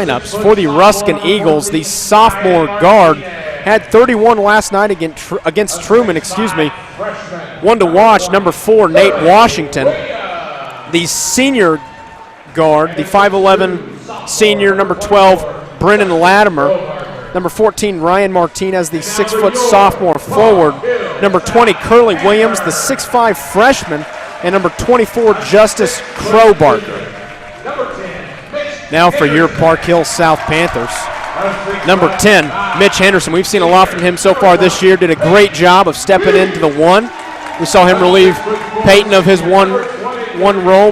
Lineups for the Ruskin Eagles. The sophomore guard had 31 last night against Truman. One to watch, number 4, Nate Washington. The senior guard, the 5'11 senior, number 12, Brennan Latimer. Number 14, Ryan Martinez, the 6-foot sophomore forward. Number 20, Curly Williams, the 6'5 freshman. And number 24, Justice Crowbarker. Now for your Park Hill South Panthers. Number 10, Mitch Henderson. We've seen a lot from him so far this year. Did a great job of stepping into the one. We saw him relieve Peyton of his one role.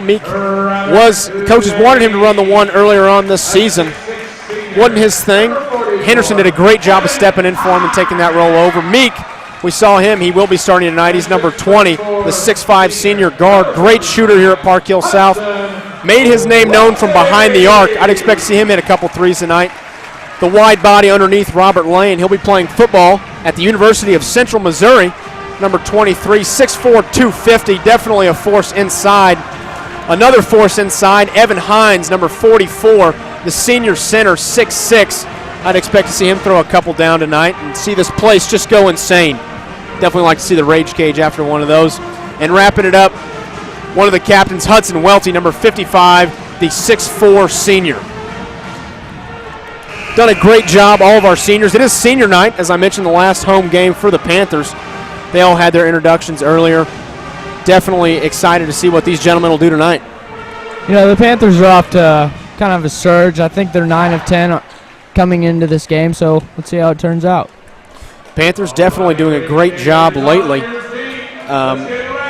Coaches wanted him to run the one earlier on this season. Wasn't his thing. Henderson did a great job of stepping in for him and taking that role over. Meek, we saw him. He will be starting tonight. He's number 20, the 6'5 senior guard. Great shooter here at Park Hill South. Made his name known from behind the arc. I'd expect to see him hit a couple threes tonight. The wide body underneath Robert Lane. He'll be playing football at the University of Central Missouri. Number 23, 6'4", 250. Definitely a force inside. Another force inside, Evan Hines, number 44, the senior center, 6'6". I'd expect to see him throw a couple down tonight and see this place just go insane. Definitely like to see the rage cage after one of those. And wrapping it up, one of the captains, Hudson Welty, number 55, the 6'4 senior. Done a great job, all of our seniors. It is senior night, as I mentioned, the last home game for the Panthers. They all had their introductions earlier. Definitely excited to see what these gentlemen will do tonight. You know, the Panthers are off to kind of a surge. I think they're 9 of 10 coming into this game, so let's see how it turns out. Panthers definitely doing a great job lately.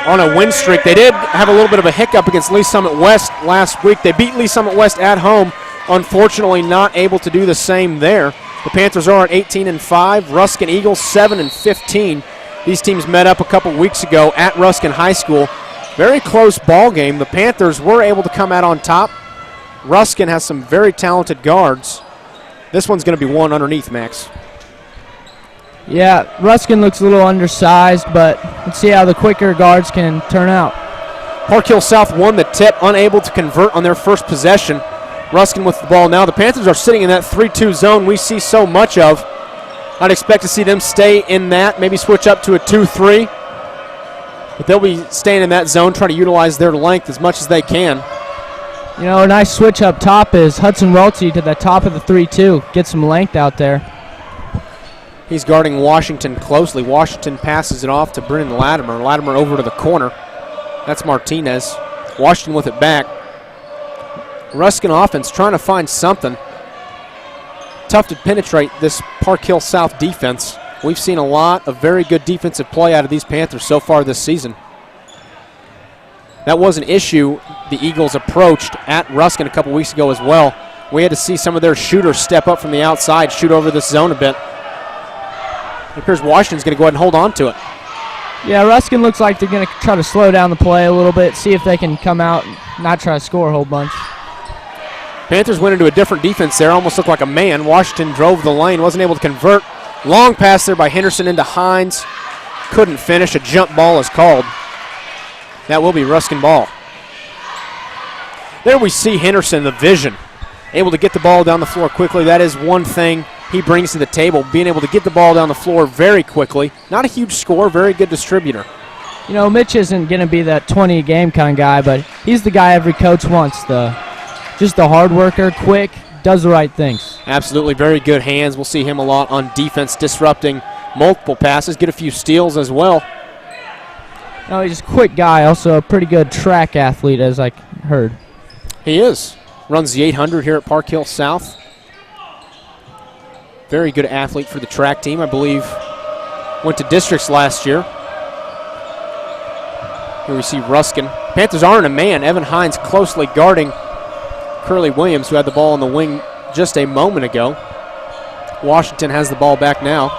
On a win streak. They did have a little bit of a hiccup against Lee Summit West last week. They beat Lee Summit West at home. Unfortunately, not able to do the same there. The Panthers are at 18-5. Ruskin Eagles 7-15. These teams met up a couple weeks ago at Ruskin High School. Very close ball game. The Panthers were able to come out on top. Ruskin has some very talented guards. This one's going to be one underneath, Max. Yeah, Ruskin looks a little undersized, but let's see how the quicker guards can turn out. Park Hill South won the tip, unable to convert on their first possession. Ruskin with the ball now. The Panthers are sitting in that 3-2 zone we see so much of. I'd expect to see them stay in that, maybe switch up to a 2-3. But they'll be staying in that zone, trying to utilize their length as much as they can. You know, a nice switch up top is Hudson Welty to the top of the 3-2. Get some length out there. He's guarding Washington closely. Washington passes it off to Brennan Latimer. Latimer over to the corner. That's Martinez. Washington with it back. Ruskin offense trying to find something. Tough to penetrate this Park Hill South defense. We've seen a lot of very good defensive play out of these Panthers so far this season. That was an issue the Eagles approached at Ruskin a couple weeks ago as well. We had to see some of their shooters step up from the outside, shoot over this zone a bit. It appears Washington's going to go ahead and hold on to it. Yeah, Ruskin looks like they're going to try to slow down the play a little bit, see if they can come out and not try to score a whole bunch. Panthers went into a different defense there, almost looked like a man. Washington drove the lane, wasn't able to convert. Long pass there by Henderson into Hines. Couldn't finish. A jump ball is called. That will be Ruskin ball. There we see Henderson, the vision, able to get the ball down the floor quickly. That is one thing he brings to the table, being able to get the ball down the floor very quickly. Not a huge score, very good distributor. You know, Mitch isn't going to be that 20-a-game kind of guy, but he's the guy every coach wants. Just the hard worker, quick, does the right things. Absolutely, very good hands. We'll see him a lot on defense, disrupting multiple passes, get a few steals as well. No, he's a quick guy, also a pretty good track athlete, as I heard. He is. Runs the 800 here at Park Hill South. Very good athlete for the track team, I believe. Went to districts last year. Here we see Ruskin. Panthers are in a man. Evan Hines closely guarding Curly Williams, who had the ball on the wing just a moment ago. Washington has the ball back now.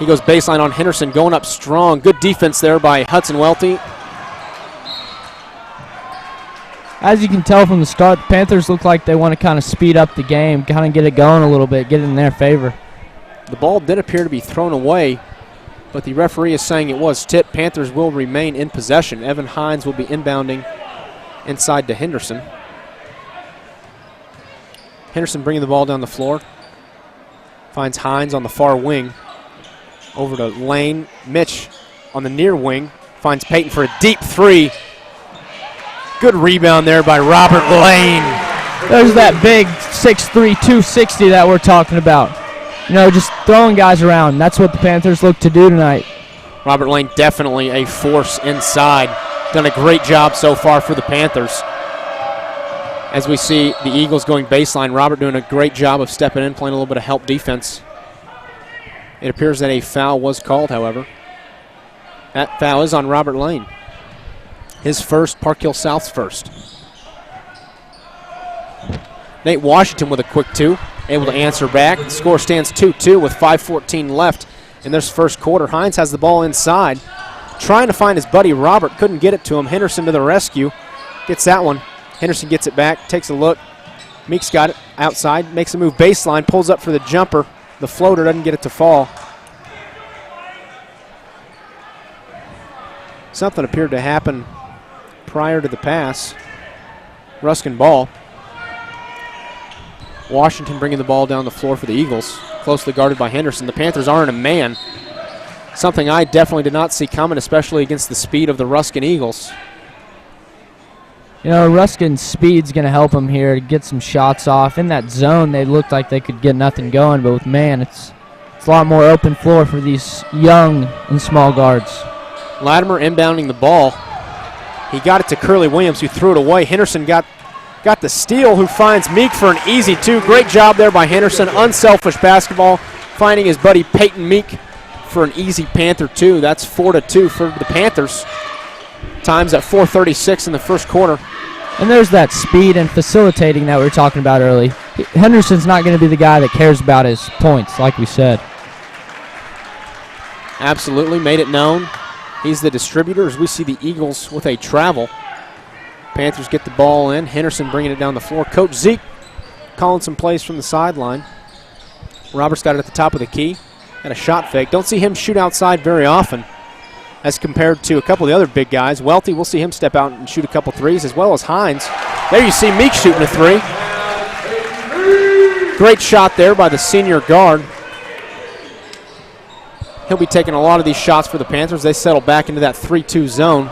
He goes baseline on Henderson, going up strong. Good defense there by Hudson Welty. As you can tell from the start, the Panthers look like they want to kind of speed up the game, kind of get it going a little bit, get it in their favor. The ball did appear to be thrown away, but the referee is saying it was tipped. Panthers will remain in possession. Evan Hines will be inbounding inside to Henderson. Henderson bringing the ball down the floor. Finds Hines on the far wing. Over to Lane. Mitch on the near wing. Finds Peyton for a deep three. Good rebound there by Robert Lane. There's that big 6'3", 260 that we're talking about. You know, just throwing guys around. That's what the Panthers look to do tonight. Robert Lane definitely a force inside. Done a great job so far for the Panthers. As we see the Eagles going baseline, Robert doing a great job of stepping in, playing a little bit of help defense. It appears that a foul was called, however. That foul is on Robert Lane. His first, Park Hill South's first. Nate Washington with a quick two, able to answer back. The score stands 2-2 with 5:14 left in this first quarter. Hines has the ball inside, trying to find his buddy Robert. Couldn't get it to him. Henderson to the rescue. Gets that one. Henderson gets it back, takes a look. Meek's got it outside, makes a move baseline, pulls up for the jumper. The floater doesn't get it to fall. Something appeared to happen prior to the pass. Ruskin ball. Washington bringing the ball down the floor for the Eagles. Closely guarded by Henderson. The Panthers aren't a man. Something I definitely did not see coming, especially against the speed of the Ruskin Eagles. You know, Ruskin's speed's going to help him here to get some shots off. In that zone, they looked like they could get nothing going, but with man, it's a lot more open floor for these young and small guards. Latimer inbounding the ball. He got it to Curly Williams, who threw it away. Henderson got the steal, who finds Meek for an easy two. Great job there by Henderson. Unselfish basketball, finding his buddy Peyton Meek for an easy Panther two. That's 4-2 for the Panthers. Times at 4:36 in the first quarter. And there's that speed and facilitating that we were talking about early. Henderson's not going to be the guy that cares about his points, like we said. Absolutely, made it known. He's the distributor as we see the Eagles with a travel. Panthers get the ball in. Henderson bringing it down the floor. Coach Zeke calling some plays from the sideline. Roberts got it at the top of the key. Had a shot fake. Don't see him shoot outside very often as compared to a couple of the other big guys. Welty, we'll see him step out and shoot a couple threes, as well as Hines. There you see Meek shooting a three. Great shot there by the senior guard. He'll be taking a lot of these shots for the Panthers. They settle back into that 3-2 zone.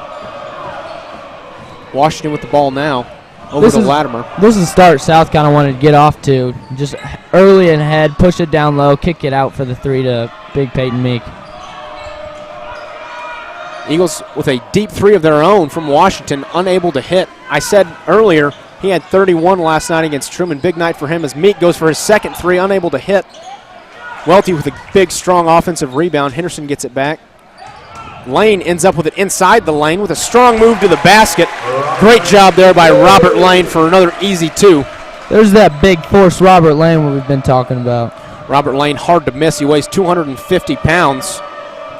Washington with the ball now. Over to Latimer. This is a start South kind of wanted to get off to. Just early and ahead, push it down low, kick it out for the three to big Peyton Meek. Eagles with a deep three of their own from Washington, unable to hit. I said earlier he had 31 last night against Truman. Big night for him as Meek goes for his second three, unable to hit. Welty with a big, strong offensive rebound. Henderson gets it back. Lane ends up with it inside the lane with a strong move to the basket. Great job there by Robert Lane for another easy two. There's that big force Robert Lane we've been talking about. Robert Lane, hard to miss. He weighs 250 pounds.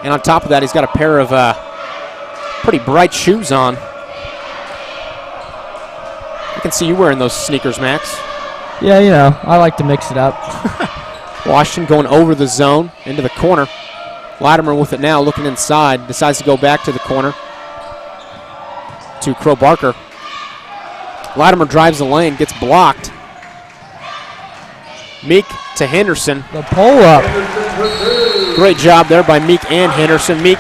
And on top of that, he's got a pair of pretty bright shoes on. I can see you wearing those sneakers, Max. Yeah, you know, I like to mix it up. Washington going over the zone into the corner. Latimer with it now, looking inside. Decides to go back to the corner to Crow Barker. Latimer drives the lane, gets blocked. Meek to Henderson. The pull up. Great job there by Meek and Henderson. Meek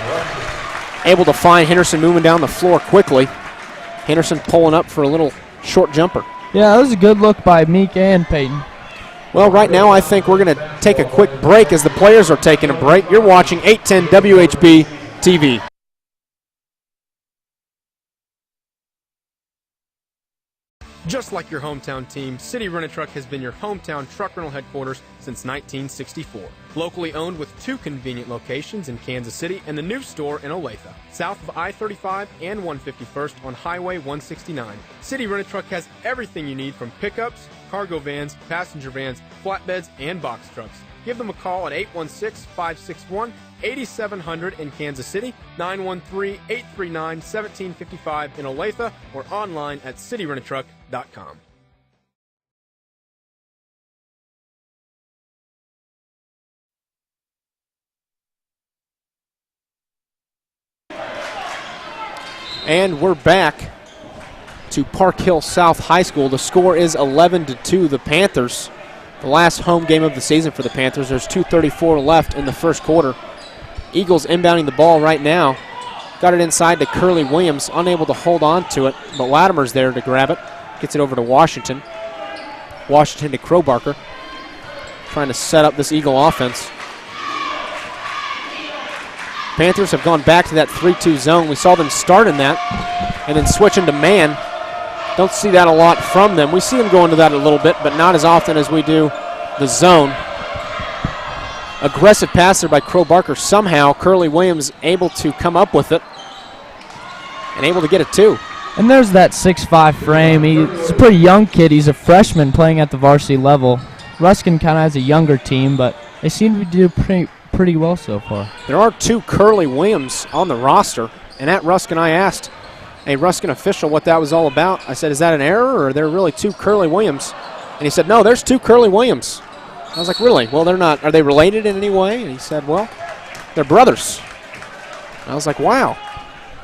able to find Henderson moving down the floor quickly. Henderson pulling up for a little short jumper. Yeah, that was a good look by Meek and Peyton. Well, right now I think we're going to take a quick break as the players are taking a break. You're watching 810 WHB TV. Just like your hometown team, City Rent-A-Truck has been your hometown truck rental headquarters since 1964. Locally owned with 2 convenient locations in Kansas City and the new store in Olathe, south of I-35 and 151st on Highway 169. City Rent-A-Truck has everything you need from pickups, cargo vans, passenger vans, flatbeds, and box trucks. Give them a call at 816-561-8700 in Kansas City, 913-839-1755 in Olathe, or online at cityrentatruck.com. And we're back to Park Hill South High School. The score is 11-2. The Panthers, the last home game of the season for the Panthers. There's 2:34 left in the first quarter. Eagles inbounding the ball right now. Got it inside to Curly Williams, unable to hold on to it, but Latimer's there to grab it. Gets it over to Washington. Washington to Crowbarker, trying to set up this Eagle offense. Panthers have gone back to that 3-2 zone. We saw them start in that and then switch into man. Don't see that a lot from them. We see them go into that a little bit, but not as often as we do the zone. Aggressive pass there by Crowbarker. Somehow Curly Williams able to come up with it and able to get it too. And there's that 6'5" frame. He's a pretty young kid. He's a freshman playing at the varsity level. Ruskin kind of has a younger team, but they seem to do pretty well so far. There are 2 Curly Williams on the roster, and at Ruskin I asked a Ruskin official what that was all about. I said, is that an error, or are there really 2 Curly Williams? And he said, no, there's 2 Curly Williams. I was like, really? Well, they're not. Are they related in any way? And he said, well, they're brothers. And I was like, wow.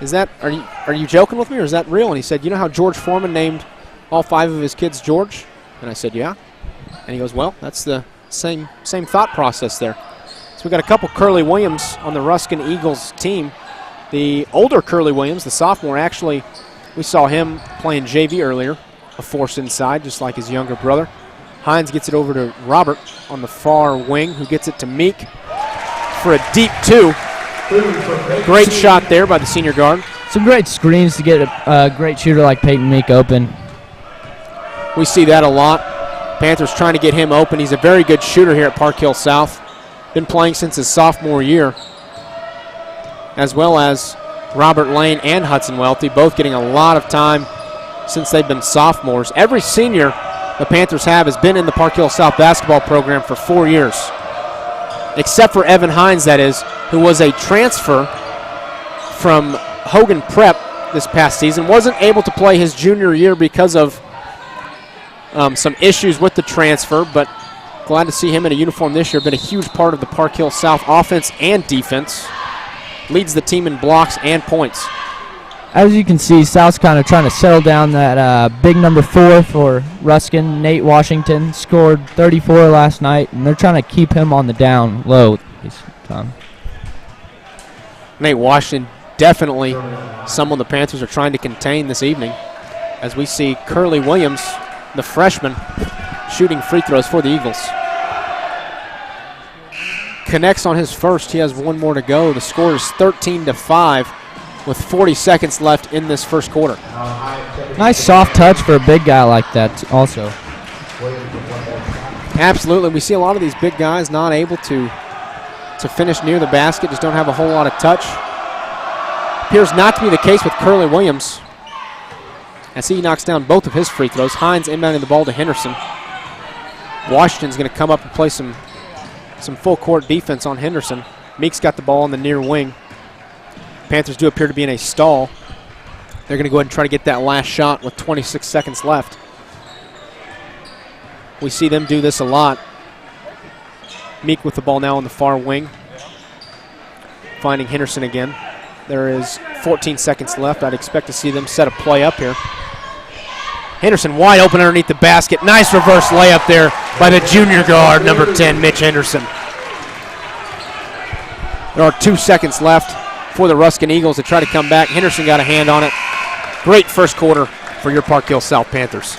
Is that, are you joking with me, or is that real? And he said, you know how George Foreman named all 5 of his kids George? And I said, yeah. And he goes, well, that's the same thought process there. So we got a couple Curly Williams on the Ruskin Eagles team. The older Curly Williams, the sophomore, actually, we saw him playing JV earlier, a force inside, just like his younger brother. Hines gets it over to Robert on the far wing, who gets it to Meek for a deep 2. Great shot there by the senior guard. Some great screens to get a great shooter like Peyton Meek open. We see that a lot. Panthers trying to get him open. He's a very good shooter here at Park Hill South. Been playing since his sophomore year, as well as Robert Lane and Hudson Welty, both getting a lot of time since they've been sophomores. Every senior the Panthers have has been in the Park Hill South basketball program for 4 years, except for Evan Hines, that is, who was a transfer from Hogan Prep this past season. Wasn't able to play his junior year because of some issues with the transfer, but glad to see him in a uniform this year. Been a huge part of the Park Hill South offense and defense. Leads the team in blocks and points. As you can see, South's kind of trying to settle down that big number 4 for Ruskin. Nate Washington scored 34 last night, and they're trying to keep him on the down low this time. Nate Washington, definitely someone the Panthers are trying to contain this evening, as we see Curly Williams, the freshman, shooting free throws for the Eagles. Connects on his first. He has 1 more to go. The score is 13-5 with 40 seconds left in this first quarter. Nice soft touch for a big guy like that also. Absolutely. We see a lot of these big guys not able to finish near the basket, just don't have a whole lot of touch. Appears not to be the case with Curly Williams, as he knocks down both of his free throws. Hines inbounding the ball to Henderson. Washington's going to come up and play some full court defense on Henderson. Meek's got the ball on the near wing. Panthers do appear to be in a stall. They're going to go ahead and try to get that last shot with 26 seconds left. We see them do this a lot. Meek with the ball now on the far wing. Finding Henderson again. There is 14 seconds left. I'd expect to see them set a play up here. Henderson wide open underneath the basket. Nice reverse layup there by the junior guard, number 10, Mitch Henderson. There are 2 seconds left for the Ruskin Eagles to try to come back. Henderson got a hand on it. Great first quarter for your Park Hill South Panthers.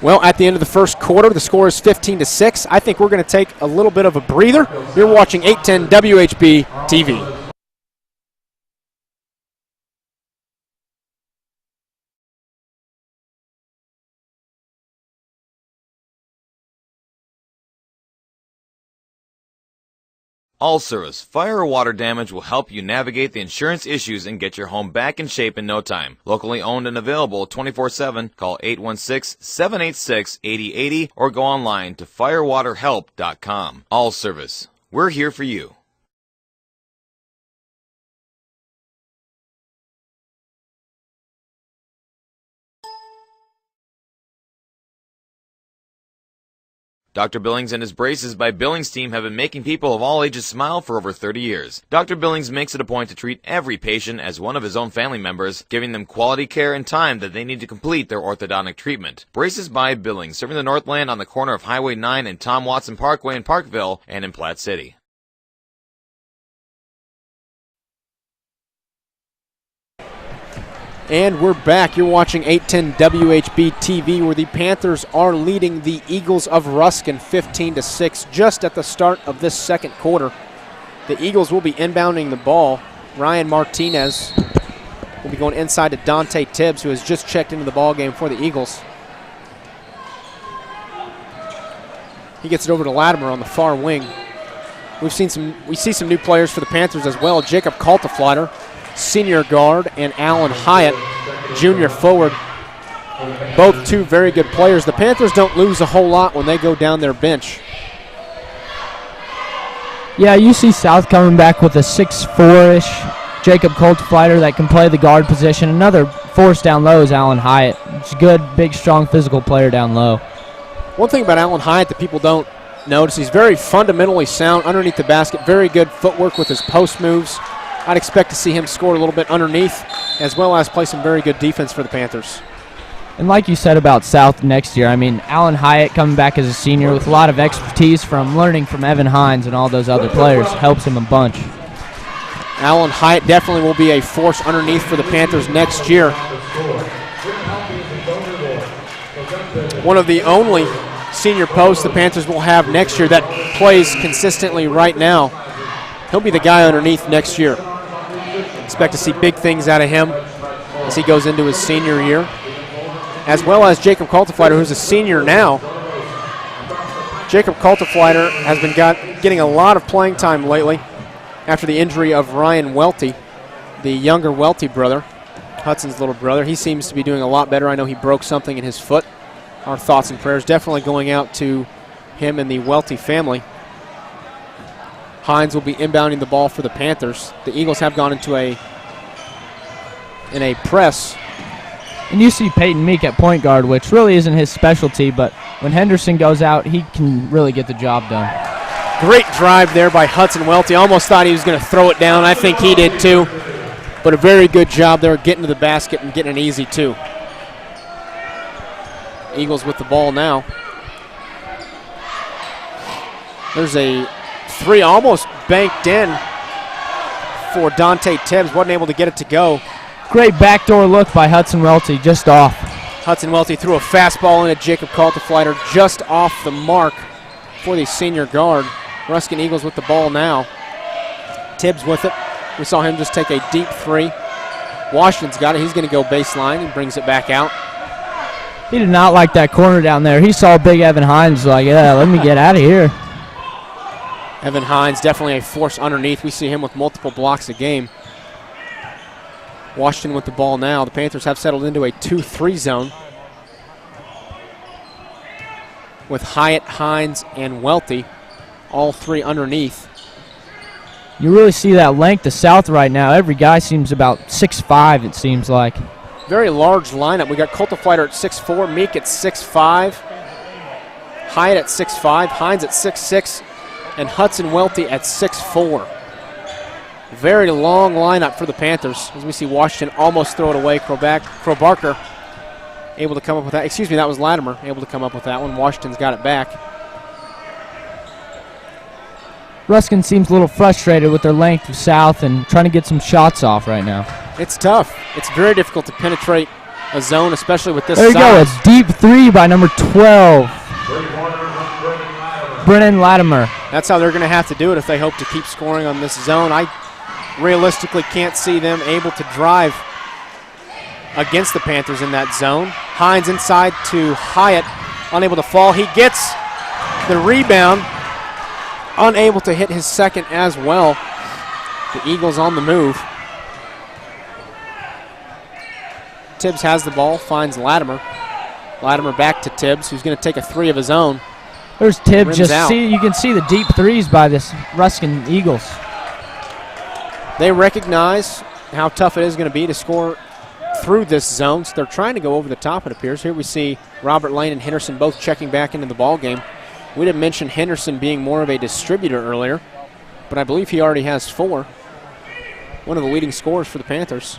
Well, at the end of the first quarter, the score is 15-6. I think we're going to take a little bit of a breather. You're watching 810 WHB TV. All Service Fire or water damage will help you navigate the insurance issues and get your home back in shape in no time. Locally owned and available 24/7. Call 816-786-8080 or go online to firewaterhelp.com. All Service. We're here for you. Dr. Billings and his Braces by Billings team have been making people of all ages smile for over 30 years. Dr. Billings makes it a point to treat every patient as one of his own family members, giving them quality care and time that they need to complete their orthodontic treatment. Braces by Billings, serving the Northland on the corner of Highway 9 and Tom Watson Parkway in Parkville and in Platte City. And we're back. You're watching 810 WHB TV, where the Panthers are leading the Eagles of Ruskin 15-6 just at the start of this second quarter. The Eagles will be inbounding the ball. Ryan Martinez will be going inside to Dante Tibbs, who has just checked into the ball game for the Eagles. He gets it over to Latimer on the far wing. We see some new players for the Panthers as well. Jacob Kaltefleiter, senior guard, and Alan Hyatt, junior forward. Both two very good players. The Panthers don't lose a whole lot when they go down their bench. Yeah, you see South coming back with a 6'4"-ish Jacob Kaltefleiter that can play the guard position. Another force down low is Alan Hyatt. He's a good, big, strong physical player down low. One thing about Alan Hyatt that people don't notice, he's very fundamentally sound underneath the basket, very good footwork with his post moves. I'd expect to see him score a little bit underneath, as well as play some very good defense for the Panthers. And like you said about South next year, I mean, Alan Hyatt coming back as a senior with a lot of expertise from learning from Evan Hines and all those other players helps him a bunch. Alan Hyatt definitely will be a force underneath for the Panthers next year. One of the only senior posts the Panthers will have next year that plays consistently right now. He'll be the guy underneath next year. Expect to see big things out of him as he goes into his senior year, as well as Jacob Kaltefleiter, who's a senior now. Jacob Kaltefleiter has been getting a lot of playing time lately after the injury of Ryan Welty, the younger Welty brother, Hudson's little brother. He seems to be doing a lot better. I know he broke something in his foot. Our thoughts and prayers definitely going out to him and the Welty family. Hines will be inbounding the ball for the Panthers. The Eagles have gone into a press. And you see Peyton Meek at point guard, which really isn't his specialty, but when Henderson goes out, he can really get the job done. Great drive there by Hudson Welty. Almost thought he was going to throw it down. I think he did too. But a very good job there getting to the basket and getting an easy two. Eagles with the ball now. There's a three almost banked in for Dante Tibbs. Wasn't able to get it to go. Great backdoor look by Hudson Welty, just off. Hudson Welty threw a fastball into Jacob Kaltefleiter, just off the mark for the senior guard. Ruskin Eagles with the ball now. Tibbs with it. We saw him just take a deep three. Washington's got it. He's going to go baseline and brings it back out. He did not like that corner down there. He saw big Evan Hines like, yeah, let me get out of here. Evan Hines definitely a force underneath. We see him with multiple blocks a game. Washington with the ball now. The Panthers have settled into a 2-3 zone with Hyatt, Hines, and Welty, all three underneath. You really see that length of South right now. Every guy seems about 6'5", it seems like. Very large lineup. We got Kaltefleiter at 6'4", Meek at 6'5", Hyatt at 6'5", Hines at 6'6", and Hudson Welty at 6'4". Very long lineup for the Panthers as we see Washington almost throw it away. Crowbarker able to come up with that. Excuse me, that was Latimer able to come up with that one. Washington's got it back. Ruskin seems a little frustrated with their length of South and trying to get some shots off right now. It's tough. It's very difficult to penetrate a zone, especially with this size. There you go, a deep three by number 12. Brennan Latimer. That's how they're going to have to do it if they hope to keep scoring on this zone. I realistically can't see them able to drive against the Panthers in that zone. Hines inside to Hyatt, unable to fall. He gets the rebound, unable to hit his second as well. The Eagles on the move. Tibbs has the ball, finds Latimer. Latimer back to Tibbs, who's going to take a three of his own. There's Tibbs. You can see the deep threes by this Ruskin Eagles. They recognize how tough it is going to be to score through this zone, so they're trying to go over the top, it appears. Here we see Robert Lane and Henderson both checking back into the ball game. We didn't mention Henderson being more of a distributor earlier, but I believe he already has 4. One of the leading scorers for the Panthers.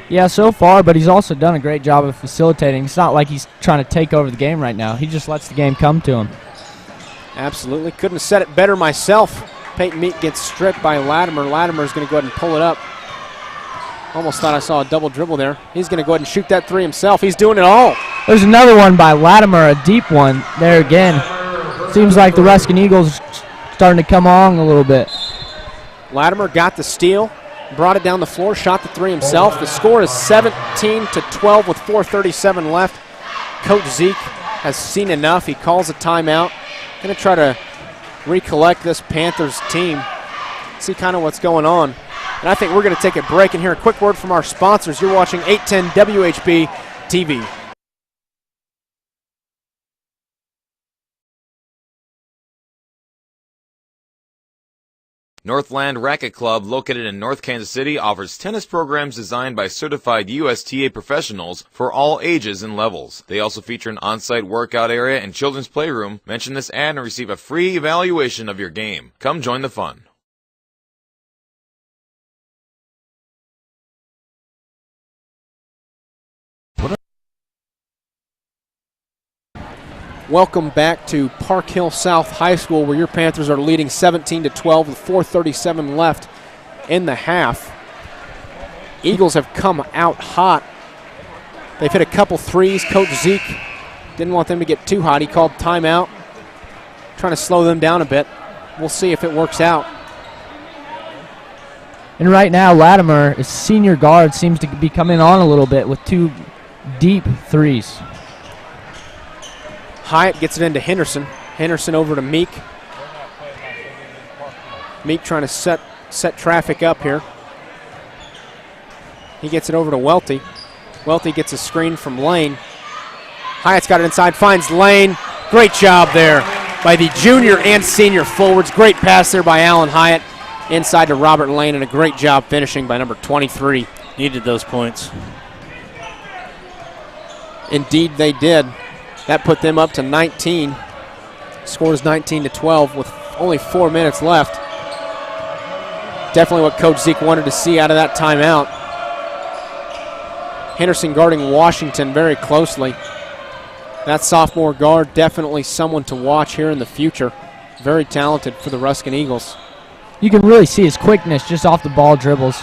Yeah, so far, but he's also done a great job of facilitating. It's not like he's trying to take over the game right now. He just lets the game come to him. Absolutely. Couldn't have said it better myself. Peyton Meek gets stripped by Latimer. Latimer's going to go ahead and pull it up. Almost thought I saw a double dribble there. He's going to go ahead and shoot that 3 himself. He's doing it all. There's another one by Latimer, a deep one there again. Seems like the Ruskin Eagles starting to come along a little bit. Latimer got the steal, brought it down the floor, shot the 3 himself. The score is 17-12 with 4:37 left. Coach Zeke has seen enough. He calls a timeout. Going to try to recollect this Panthers team, see kind of what's going on. And I think we're going to take a break and hear a quick word from our sponsors. You're watching 810 WHB TV. Northland Racket Club, located in North Kansas City, offers tennis programs designed by certified USTA professionals for all ages and levels. They also feature an on-site workout area and children's playroom. Mention this ad and receive a free evaluation of your game. Come join the fun. Welcome back to Park Hill South High School, where your Panthers are leading 17-12 with 4:37 left in the half. Eagles have come out hot. They've hit a couple threes. Coach Zeke didn't want them to get too hot. He called timeout, trying to slow them down a bit. We'll see if it works out. And right now, Latimer, his senior guard, seems to be coming on a little bit with 2 deep threes. Hyatt gets it into Henderson. Henderson over to Meek. Meek trying to set traffic up here. He gets it over to Welty. Welty gets a screen from Lane. Hyatt's got it inside, finds Lane. Great job there by the junior and senior forwards. Great pass there by Allen Hyatt inside to Robert Lane, and a great job finishing by number 23. Needed those points. Indeed they did. That put them up to 19. Score is 19-12 with only 4 minutes left. Definitely what Coach Zeke wanted to see out of that timeout. Henderson guarding Washington very closely. That sophomore guard, definitely someone to watch here in the future. Very talented for the Ruskin Eagles. You can really see his quickness just off the ball dribbles.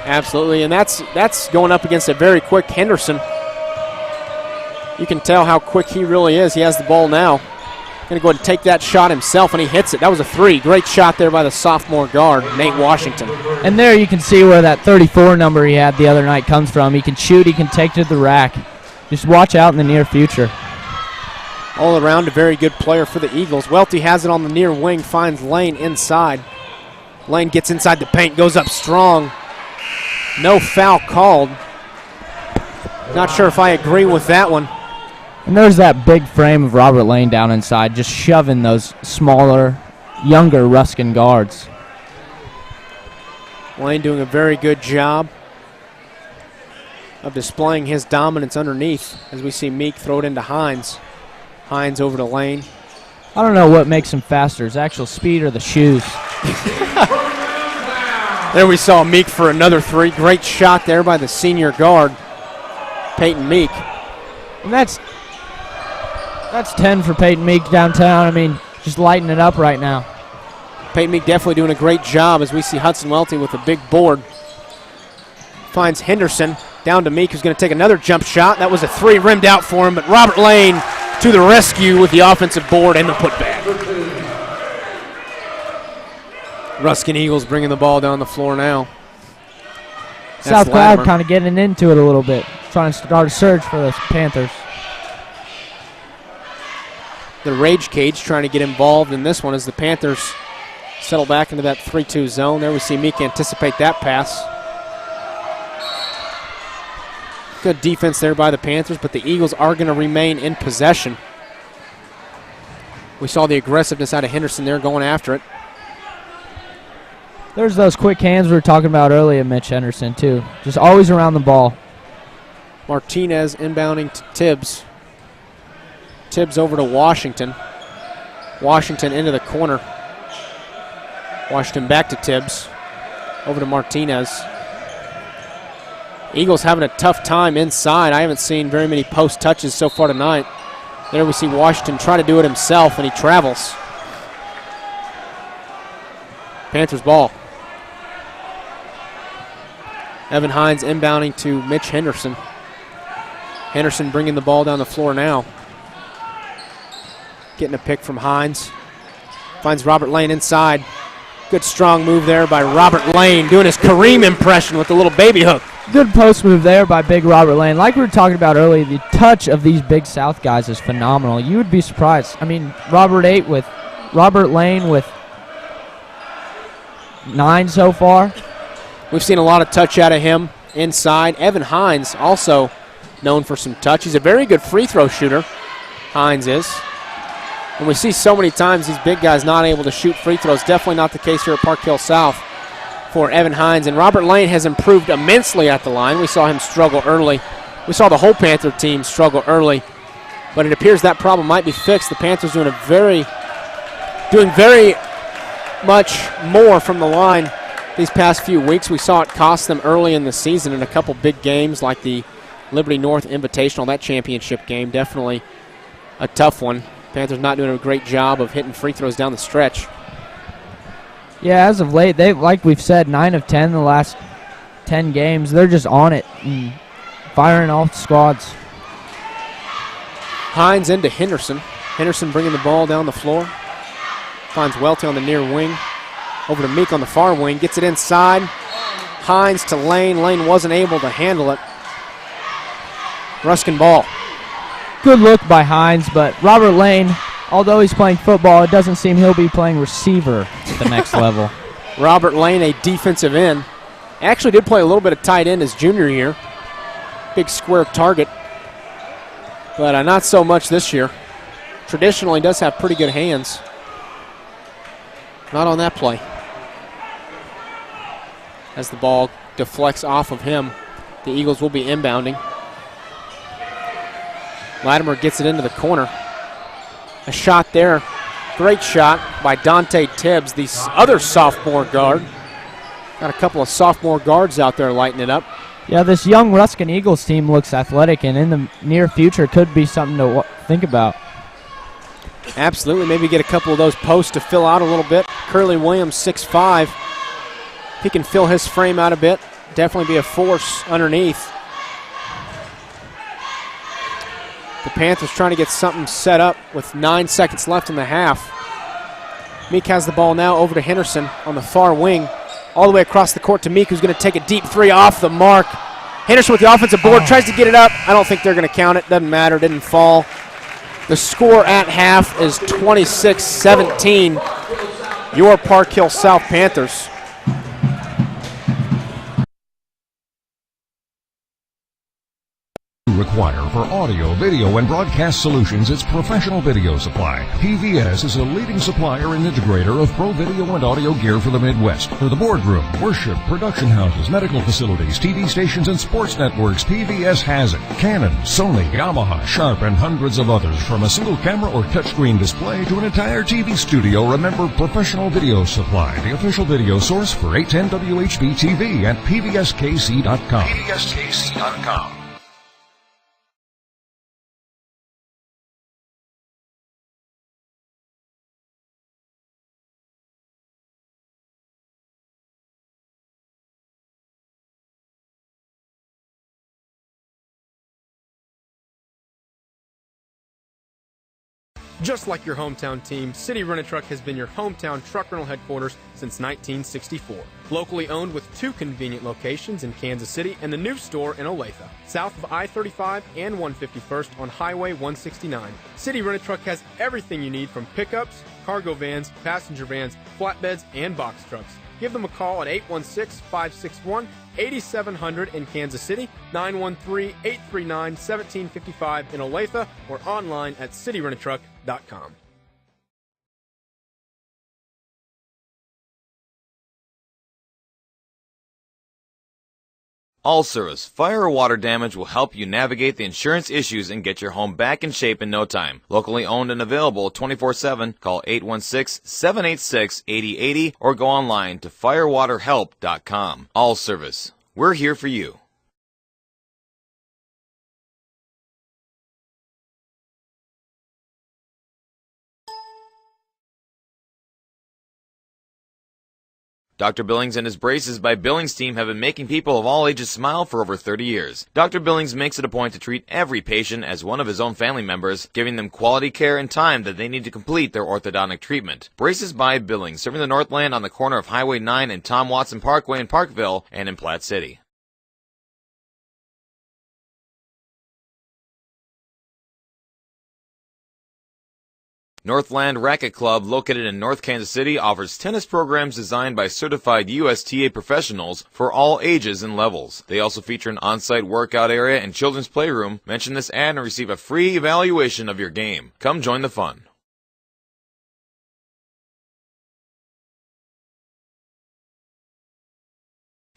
Absolutely, and that's going up against a very quick Henderson. You can tell how quick he really is. He has the ball now. Going to go ahead and take that shot himself, and he hits it. That was a 3. Great shot there by the sophomore guard, Nate Washington. And there you can see where that 34 number he had the other night comes from. He can shoot, he can take to the rack. Just watch out in the near future. All around a very good player for the Eagles. Welty has it on the near wing, finds Lane inside. Lane gets inside the paint, goes up strong. No foul called. Not sure if I agree with that one. And there's that big frame of Robert Lane down inside, just shoving those smaller, younger Ruskin guards. Lane doing a very good job of displaying his dominance underneath as we see Meek throw it into Hines. Hines over to Lane. I don't know what makes him faster, his actual speed or the shoes. There we saw Meek for another 3. Great shot there by the senior guard, Peyton Meek. And that's 10 for Peyton Meek downtown. I mean, just lighting it up right now. Peyton Meek definitely doing a great job as we see Hudson Welty with a big board. Finds Henderson down to Meek, who's going to take another jump shot. That was a 3 rimmed out for him, but Robert Lane to the rescue with the offensive board and the putback. Ruskin Eagles bringing the ball down the floor now. South Cloud kind of getting into it a little bit, trying to start a surge for the Panthers. The Rage Cage trying to get involved in this one as the Panthers settle back into that 3-2 zone. There we see Meek anticipate that pass. Good defense there by the Panthers, but the Eagles are going to remain in possession. We saw the aggressiveness out of Henderson there going after it. There's those quick hands we were talking about earlier, Mitch Henderson, too. Just always around the ball. Martinez inbounding to Tibbs. Tibbs over to Washington. Washington into the corner. Washington back to Tibbs. Over to Martinez. Eagles having a tough time inside. I haven't seen very many post touches so far tonight. There we see Washington try to do it himself, and he travels. Panthers ball. Evan Hines inbounding to Mitch Henderson. Henderson bringing the ball down the floor now. Getting a pick from Hines. Finds Robert Lane inside. Good strong move there by Robert Lane, doing his Kareem impression with the little baby hook. Good post move there by big Robert Lane. Like we were talking about earlier, the touch of these big South guys is phenomenal. You would be surprised. I mean, Robert Lane with 9 so far. We've seen a lot of touch out of him inside. Evan Hines also known for some touch. He's a very good free throw shooter, Hines is. And we see so many times these big guys not able to shoot free throws. Definitely not the case here at Park Hill South for Evan Hines. And Robert Lane has improved immensely at the line. We saw him struggle early. We saw the whole Panther team struggle early. But it appears that problem might be fixed. The Panthers doing very much more from the line these past few weeks. We saw it cost them early in the season in a couple big games like the Liberty North Invitational, that championship game. Definitely a tough one. Panthers not doing a great job of hitting free throws down the stretch. Yeah, as of late, they, like we've said, 9 of 10 in the last 10 games. They're just on it and firing off squads. Hines into Henderson. Henderson bringing the ball down the floor. Finds Welty on the near wing. Over to Meek on the far wing. Gets it inside. Hines to Lane. Lane wasn't able to handle it. Ruskin ball. Good look by Hines, but Robert Lane, although he's playing football, it doesn't seem he'll be playing receiver at the next level. Robert Lane, a defensive end. Actually did play a little bit of tight end his junior year. Big square target. But not so much this year. Traditionally does have pretty good hands. Not on that play. As the ball deflects off of him, the Eagles will be inbounding. Latimer gets it into the corner. A shot there. Great shot by Dante Tibbs, the other sophomore guard. Got a couple of sophomore guards out there lighting it up. Yeah, this young Ruskin Eagles team looks athletic, and in the near future could be something to think about. Absolutely. Maybe get a couple of those posts to fill out a little bit. Curly Williams, 6'5". He can fill his frame out a bit. Definitely be a force underneath. The Panthers trying to get something set up with 9 seconds left in the half. Meek has the ball now over to Henderson on the far wing. All the way across the court to Meek, who's going to take a deep three off the mark. Henderson with the offensive board, tries to get it up. I don't think they're going to count it. Doesn't matter, didn't fall. The score at half is 26-17. Your Park Hill South Panthers. Require for audio, video, and broadcast solutions its professional video supply. PVS is a leading supplier and integrator of pro video and audio gear for the Midwest. For the boardroom, worship, production houses, medical facilities, TV stations, and sports networks, PVS has it. Canon, Sony, Yamaha, Sharp, and hundreds of others. From a single camera or touchscreen display to an entire TV studio, remember Professional Video Supply, the official video source for 810 WHB TV at pvskc.com. pvskc.com. Just like your hometown team, City Rent-A-Truck has been your hometown truck rental headquarters since 1964. Locally owned with 2 convenient locations in Kansas City and the new store in Olathe, south of I-35 and 151st on Highway 169. City Rent-A-Truck has everything you need from pickups, cargo vans, passenger vans, flatbeds, and box trucks. Give them a call at 816-561-8700 in Kansas City, 913-839-1755 in Olathe, or online at cityrentатruck.com. All Service. Fire or water damage will help you navigate the insurance issues and get your home back in shape in no time. Locally owned and available 24/7. Call 816-786-8080 or go online to firewaterhelp.com. All Service. We're here for you. Dr. Billings and his Braces by Billings team have been making people of all ages smile for over 30 years. Dr. Billings makes it a point to treat every patient as one of his own family members, giving them quality care and time that they need to complete their orthodontic treatment. Braces by Billings, serving the Northland on the corner of Highway 9 and Tom Watson Parkway in Parkville and in Platte City. Northland Racket Club, located in North Kansas City, offers tennis programs designed by certified USTA professionals for all ages and levels. They also feature an on-site workout area and children's playroom. Mention this ad and receive a free evaluation of your game. Come join the fun.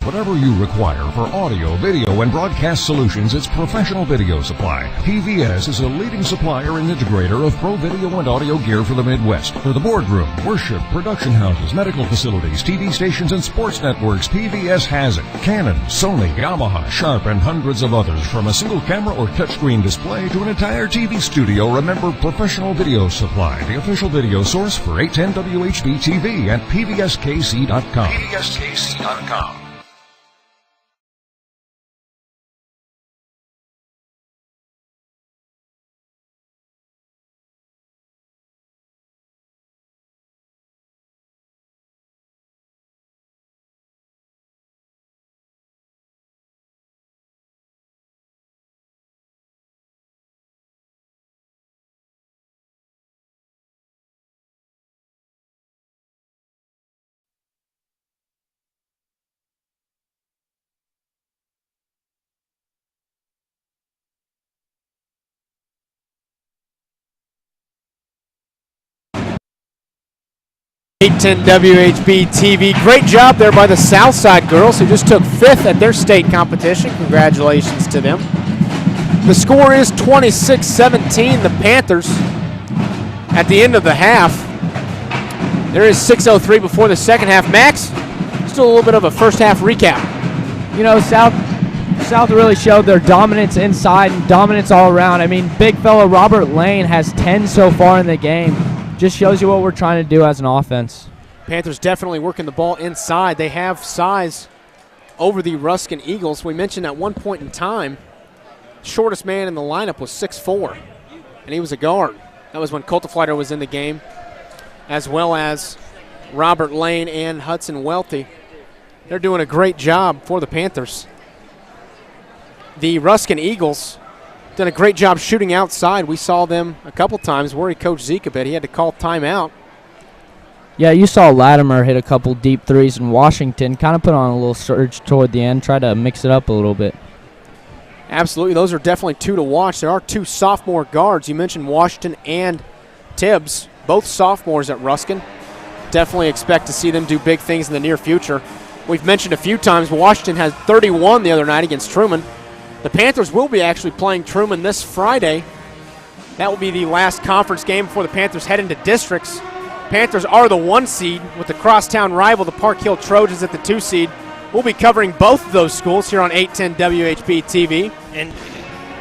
Whatever you require for audio, video, and broadcast solutions, it's Professional Video Supply. PVS is a leading supplier and integrator of pro video and audio gear for the Midwest. For the boardroom, worship, production houses, medical facilities, TV stations, and sports networks, PVS has it. Canon, Sony, Yamaha, Sharp, and hundreds of others. From a single camera or touchscreen display to an entire TV studio, remember Professional Video Supply, the official video source for 810 WHB TV at pvskc.com. pvskc.com. .810 WHB TV. Great job there by the Southside girls, who just took 5th at their state competition. Congratulations to them. The score is 26-17, the Panthers. At the end of the half, there is 6:03 before the second half. Max, still a little bit of a first half recap. You know, South really showed their dominance inside and dominance all around. I mean, big fella Robert Lane has 10 so far in the game. Just shows you what we're trying to do as an offense. Panthers definitely working the ball inside. They have size over the Ruskin Eagles. We mentioned at one point in time, shortest man in the lineup was 6'4", and he was a guard. That was when Cultiflighter was in the game, as well as Robert Lane and Hudson Welty. They're doing a great job for the Panthers. The Ruskin Eagles done a great job shooting outside. We saw them a couple times, worry Coach Zeke a bit. He had to call timeout. Yeah, you saw Latimer hit a couple deep threes in Washington, kind of put on a little surge toward the end, try to mix it up a little bit. Absolutely. Those are definitely two to watch. There are two sophomore guards. You mentioned Washington and Tibbs, both sophomores at Ruskin. Definitely expect to see them do big things in the near future. We've mentioned a few times Washington had 31 the other night against Truman. The Panthers will be actually playing Truman this Friday. That will be the last conference game before the Panthers head into districts. Panthers are the 1 seed with the crosstown rival, the Park Hill Trojans, at the 2 seed. We'll be covering both of those schools here on 810 WHB TV.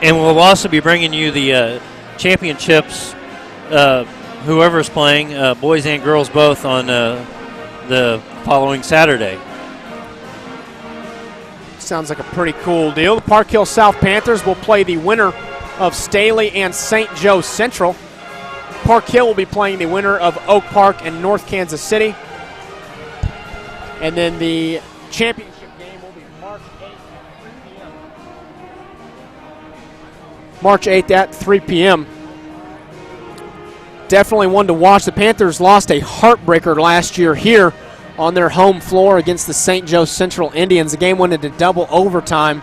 And we'll also be bringing you the championships, whoever's playing, boys and girls both, on the following Saturday. Sounds like a pretty cool deal. The Park Hill South Panthers will play the winner of Staley and St. Joe Central. Park Hill will be playing the winner of Oak Park and North Kansas City. And then the championship game will be March 8th at 3 p.m. Definitely one to watch. The Panthers lost a heartbreaker last year here on their home floor against the St. Joe Central Indians. The game went into double overtime.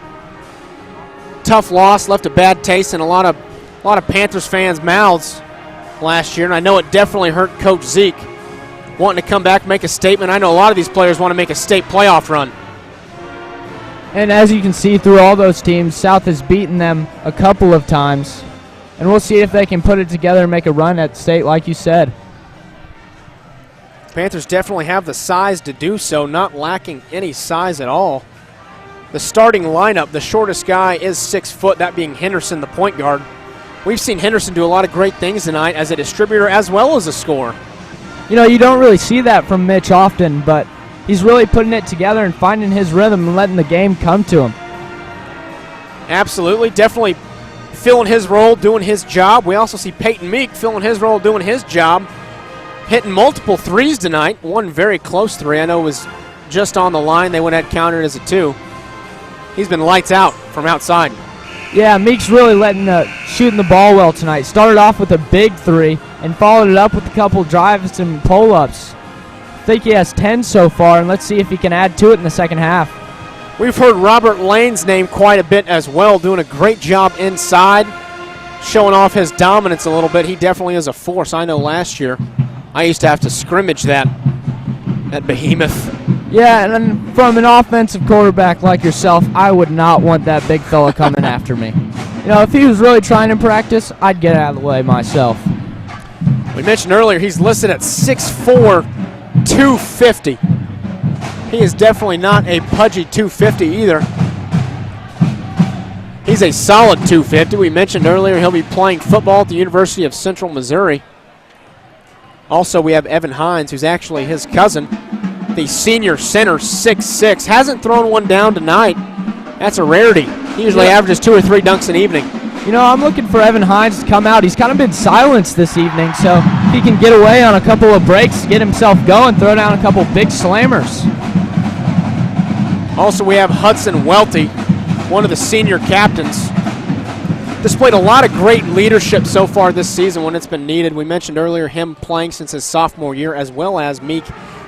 Tough loss, left a bad taste in a lot of Panthers fans' mouths last year, and I know it definitely hurt Coach Zeke wanting to come back, make a statement. I know a lot of these players want to make a state playoff run. And as you can see through all those teams, South has beaten them a couple of times. And we'll see if they can put it together and make a run at state like you said. Panthers definitely have the size to do so, not lacking any size at all. The starting lineup, the shortest guy is 6 foot, that being Henderson, the point guard. We've seen Henderson do a lot of great things tonight as a distributor as well as a scorer. You know, you don't really see that from Mitch often, but he's really putting it together and finding his rhythm and letting the game come to him. Absolutely, definitely filling his role, doing his job. We also see Peyton Meek filling his role, doing his job, hitting multiple threes tonight. One very close three. I know it was just on the line. They went ahead and counted it as a 2. He's been lights out from outside. Yeah, Meek's really shooting the ball well tonight. Started off with a big 3 and followed it up with a couple drives and pull-ups. I think he has 10 so far, and let's see if he can add to it in the second half. We've heard Robert Lane's name quite a bit as well, doing a great job inside, showing off his dominance a little bit. He definitely is a force. I know last year I used to have to scrimmage that behemoth. Yeah, and then from an offensive quarterback like yourself, I would not want that big fella coming after me. You know, if he was really trying in practice, I'd get out of the way myself. We mentioned earlier he's listed at 6'4", 250. He is definitely not a pudgy 250 either. He's a solid 250. We mentioned earlier he'll be playing football at the University of Central Missouri. Also, we have Evan Hines, who's actually his cousin, the senior center, 6'6". Hasn't thrown one down tonight. That's a rarity. He usually averages 2 or 3 dunks an evening. You know, I'm looking for Evan Hines to come out. He's kind of been silenced this evening, so if he can get away on a couple of breaks, get himself going, throw down a couple big slammers. Also, we have Hudson Welty, one of the senior captains. Displayed a lot of great leadership so far this season when it's been needed. We mentioned earlier him playing since his sophomore year, as well as Meek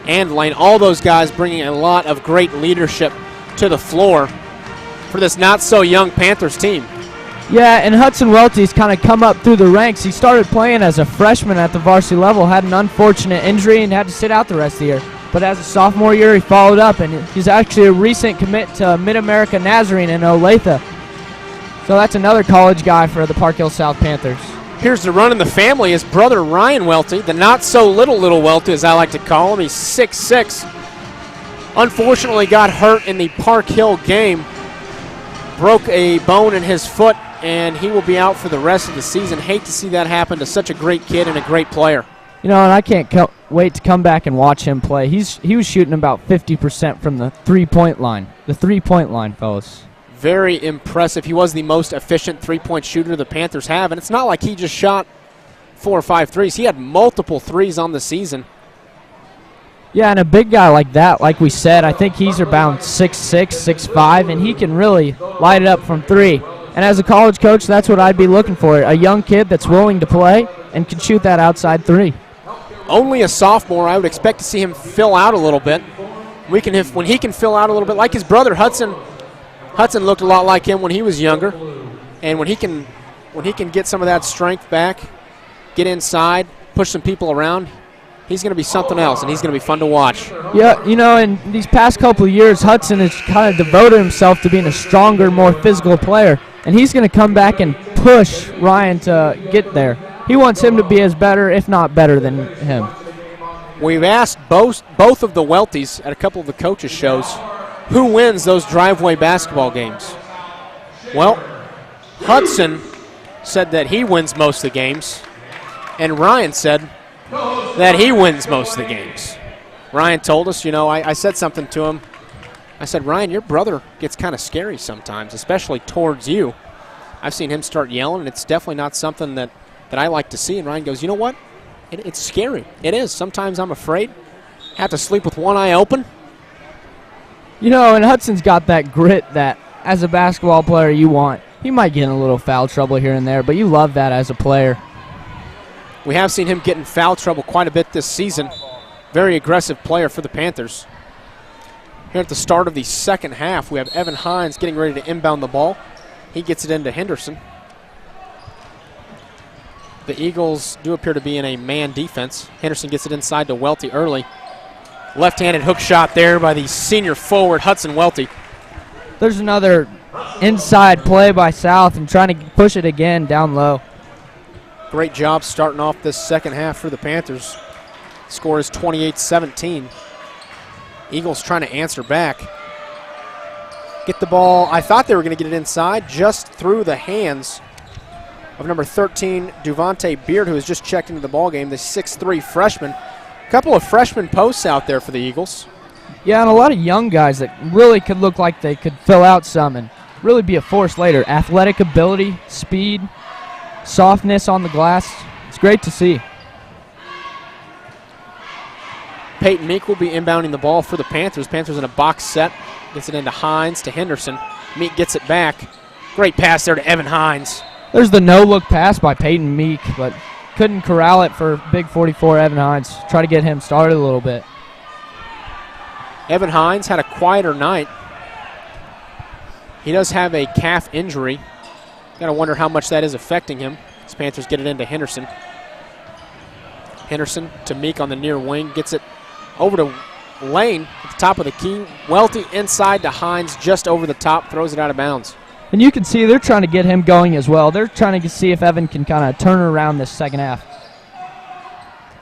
and Lane. All those guys bringing a lot of great leadership to the floor for this not-so-young Panthers team. Yeah, and Hudson Welty's kind of come up through the ranks. He started playing as a freshman at the varsity level, had an unfortunate injury, and had to sit out the rest of the year. But as a sophomore year, he followed up, and he's actually a recent commit to Mid-America Nazarene in Olathe. So that's another college guy for the Park Hill South Panthers. Here's the run in the family. His brother Ryan Welty, the not-so-little Welty, as I like to call him. He's 6'6". Unfortunately got hurt in the Park Hill game. Broke a bone in his foot, and he will be out for the rest of the season. Hate to see that happen to such a great kid and a great player. You know, and I can't wait to come back and watch him play. He was shooting about 50% from the three-point line. The three-point line, fellas. Very impressive. He was the most efficient three-point shooter the Panthers have, and it's not like he just shot 4 or 5 threes. He had multiple threes on the season. Yeah, and a big guy like that, like we said, I think he's around 6'6", 6'5", and he can really light it up from 3. And as a college coach, that's what I'd be looking for, a young kid that's willing to play and can shoot that outside 3. Only a sophomore. I would expect to see him fill out a little bit. When he can fill out a little bit, like his brother Hudson looked a lot like him when he was younger. And when he can get some of that strength back, get inside, push some people around, he's going to be something else, and he's going to be fun to watch. Yeah, you know, in these past couple of years, Hudson has kind of devoted himself to being a stronger, more physical player, and he's going to come back and push Ryan to get there. He wants him to be as better, if not better, than him. We've asked both of the Welties at a couple of the coaches' shows who wins those driveway basketball games. Well, Hudson said that he wins most of the games, and Ryan said that he wins most of the games. Ryan told us, you know, I said something to him. I said, Ryan, your brother gets kind of scary sometimes, especially towards you. I've seen him start yelling, and it's definitely not something that I like to see. And Ryan goes, you know what? It's scary. It is. Sometimes I'm afraid. Have to sleep with one eye open. You know, and Hudson's got that grit that, as a basketball player, you want. He might get in a little foul trouble here and there, but you love that as a player. We have seen him get in foul trouble quite a bit this season. Very aggressive player for the Panthers. Here at the start of the second half, we have Evan Hines getting ready to inbound the ball. He gets it into Henderson. The Eagles do appear to be in a man defense. Henderson gets it inside to Welty early. Left-handed hook shot there by the senior forward, Hudson Welty. There's another inside play by South and trying to push it again down low. Great job starting off this second half for the Panthers. Score is 28-17. Eagles trying to answer back. Get the ball. I thought they were going to get it inside, just through the hands of number 13, Duvante Beard, who has just checked into the ballgame, the 6'3 freshman. A couple of freshman posts out there for the Eagles. Yeah, and a lot of young guys that really could look like they could fill out some and really be a force later. Athletic ability, speed, softness on the glass. It's great to see. Peyton Meek will be inbounding the ball for the Panthers. Panthers in a box set. Gets it into Hines to Henderson. Meek gets it back. Great pass there to Evan Hines. There's the no-look pass by Peyton Meek, but couldn't corral it for big 44 Evan Hines. Try to get him started a little bit. Evan Hines had a quieter night. He does have a calf injury. Got to wonder how much that is affecting him. As Panthers get it into Henderson. Henderson to Meek on the near wing. Gets it over to Lane at the top of the key. Welty inside to Hines just over the top. Throws it out of bounds. And you can see they're trying to get him going as well. They're trying to see if Evan can kind of turn around this second half.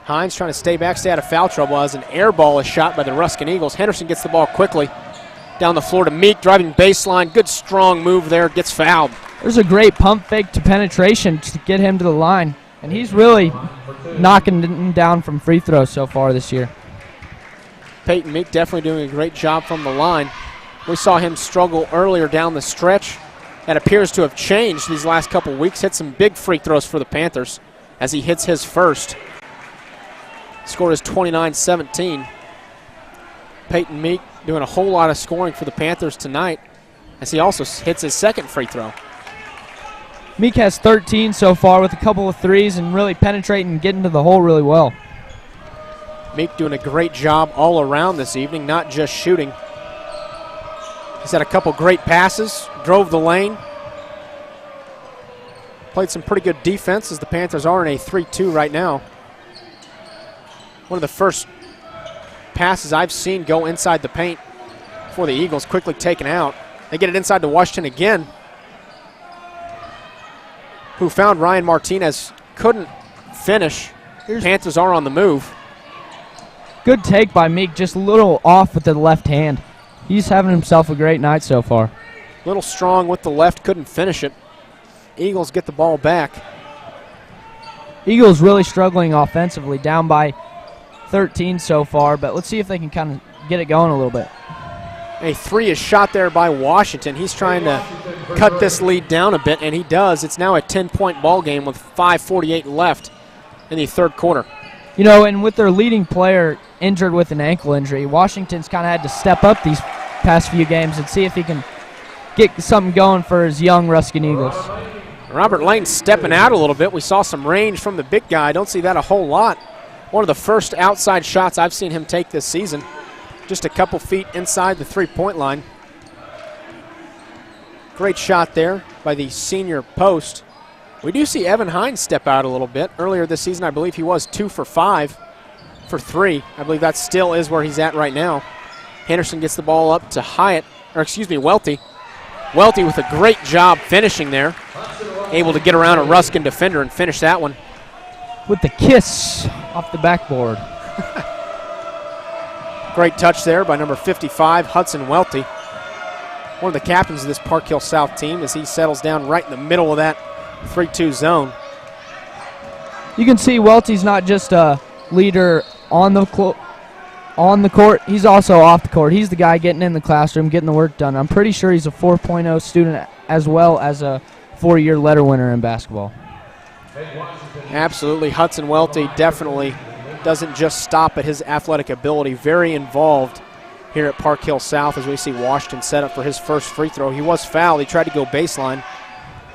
Hines trying to stay back, stay out of foul trouble as an air ball is shot by the Ruskin Eagles. Henderson gets the ball quickly. Down the floor to Meek, driving baseline. Good strong move there, gets fouled. There's a great pump fake to penetration to get him to the line. And he's really knocking him down from free throws so far this year. Peyton Meek definitely doing a great job from the line. We saw him struggle earlier down the stretch. That appears to have changed these last couple weeks. Hit some big free throws for the Panthers as he hits his first. Score is 29-17. Peyton Meek doing a whole lot of scoring for the Panthers tonight as he also hits his second free throw. Meek has 13 so far with a couple of threes and really penetrating and getting to the hole really well. Meek doing a great job all around this evening, not just shooting. He's had a couple great passes, drove the lane. Played some pretty good defense as the Panthers are in a 3-2 right now. One of the first passes I've seen go inside the paint for the Eagles, quickly taken out. They get it inside to Washington again, who found Ryan Martinez, couldn't finish. Panthers are on the move. Good take by Meek, just a little off with the left hand. He's having himself a great night so far. A little strong with the left, couldn't finish it. Eagles get the ball back. Eagles really struggling offensively, down by 13 so far, but let's see if they can kind of get it going a little bit. A three is shot there by Washington. He's trying to cut this lead down a bit, and he does. It's now a 10-point ball game with 5:48 left in the third quarter. You know, and with their leading player injured with an ankle injury, Washington's kind of had to step up these past few games and see if he can get something going for his young Ruskin Eagles. Robert Lane stepping out a little bit. We saw some range from the big guy. Don't see that a whole lot. One of the first outside shots I've seen him take this season. Just a couple feet inside the three-point line. Great shot there by the senior post. We do see Evan Hines step out a little bit. Earlier this season, I believe he was 2 for 5 for 3. I believe that still is where he's at right now. Henderson gets the ball up to Welty. Welty with a great job finishing there. Able to get around a Ruskin defender and finish that one. With the kiss off the backboard. Great touch there by number 55, Hudson Welty. One of the captains of this Park Hill South team as he settles down right in the middle of that 3-2 zone. You can see Welty's not just a leader on the court, he's also off the court. He's the guy getting in the classroom, getting the work done. I'm pretty sure he's a 4.0 student as well as a 4-year letter winner in basketball. Absolutely. Hudson Welty definitely doesn't just stop at his athletic ability. Very involved here at Park Hill South as we see Washington set up for his first free throw. He was fouled. He tried to go baseline.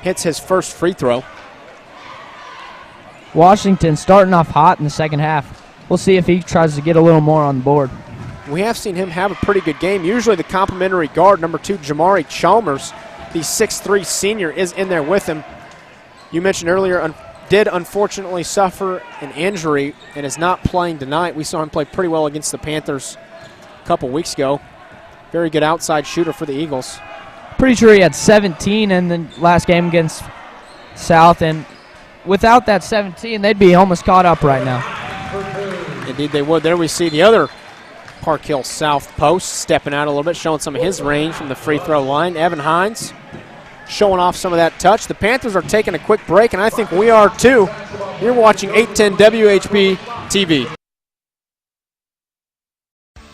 Hits his first free throw. Washington starting off hot in the second half. We'll see if he tries to get a little more on the board. We have seen him have a pretty good game. Usually the complimentary guard, number 2, Jamari Chalmers, the 6'3 senior, is in there with him. You mentioned earlier, did unfortunately suffer an injury and is not playing tonight. We saw him play pretty well against the Panthers a couple weeks ago. Very good outside shooter for the Eagles. Pretty sure he had 17 in the last game against South, and without that 17, they'd be almost caught up right now. Indeed they would. There we see the other Park Hill South post stepping out a little bit, showing some of his range from the free throw line. Evan Hines showing off some of that touch. The Panthers are taking a quick break, and I think we are too. You're watching 810 WHB TV.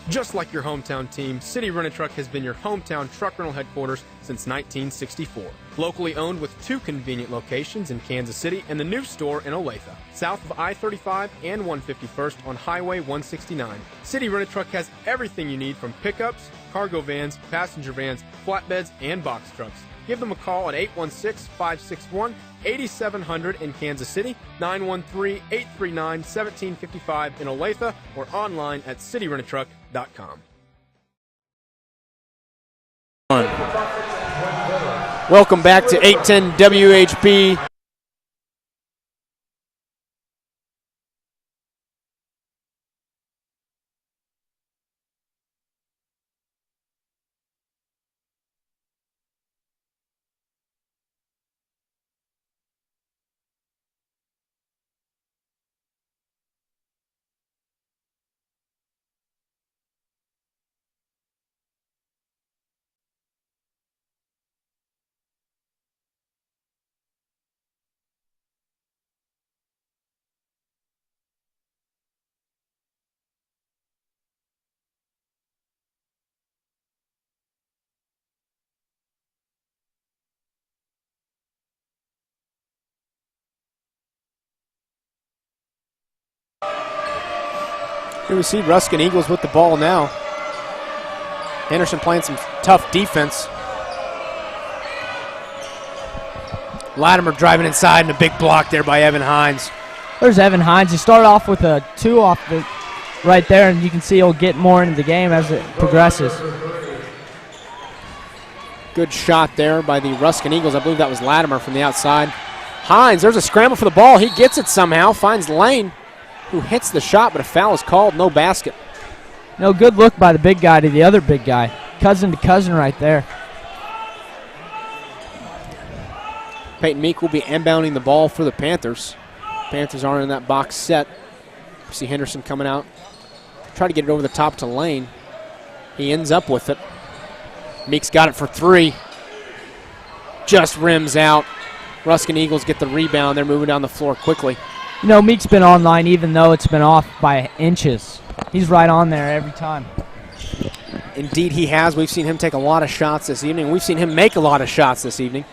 Just like your hometown team, City Rent-A-Truck has been your hometown truck rental headquarters since 1964. Locally owned with 2 convenient locations in Kansas City and the new store in Olathe, south of I-35 and 151st on Highway 169. City Rent-A-Truck has everything you need from pickups, cargo vans, passenger vans, flatbeds, and box trucks. Give them a call at 816-561-8700 in Kansas City, 913-839-1755 in Olathe, or online at cityrentatruck.com. Welcome back to 810 WHB. Here we see Ruskin Eagles with the ball now. Henderson playing some tough defense. Latimer driving inside and a big block there by Evan Hines. There's Evan Hines. He started off with a 2 off the right there, and you can see he'll get more into the game as it progresses. Good shot there by the Ruskin Eagles. I believe that was Latimer from the outside. Hines, there's a scramble for the ball. He gets it somehow, finds Lane, who hits the shot, but a foul is called, no basket. No, good look by the big guy to the other big guy. Cousin to cousin right there. Peyton Meek will be inbounding the ball for the Panthers. Panthers aren't in that box set. You see Henderson coming out. Try to get it over the top to Lane. He ends up with it. Meek's got it for 3. Just rims out. Ruskin Eagles get the rebound. They're moving down the floor quickly. You know, Meek's been online even though it's been off by inches. He's right on there every time. Indeed he has. We've seen him take a lot of shots this evening. We've seen him make a lot of shots this evening.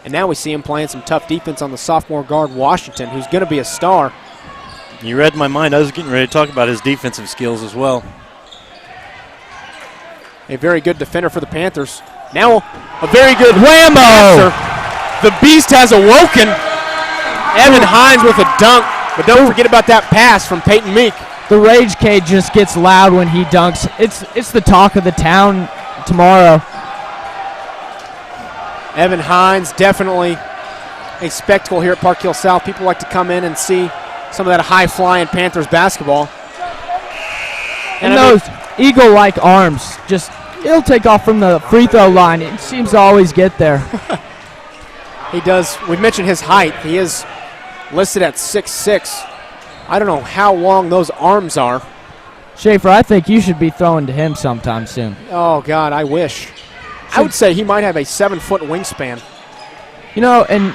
And now we see him playing some tough defense on the sophomore guard, Washington, who's going to be a star. You read my mind. I was getting ready to talk about his defensive skills as well. A very good defender for the Panthers. Now a very good whammo! The beast has awoken. Evan Hines with a dunk, but don't forget about that pass from Peyton Meek. The rage cage just gets loud when he dunks. It's the talk of the town tomorrow. Evan Hines, definitely a spectacle here at Park Hill South. People like to come in and see some of that high-flying Panthers basketball. And those eagle-like arms, he'll take off from the free throw line. It seems to always get there. He does. We've mentioned his height. He is listed at 6'6". I don't know how long those arms are. Schaefer, I think you should be throwing to him sometime soon. Oh, God, I wish. I would say he might have a 7-foot wingspan. You know, and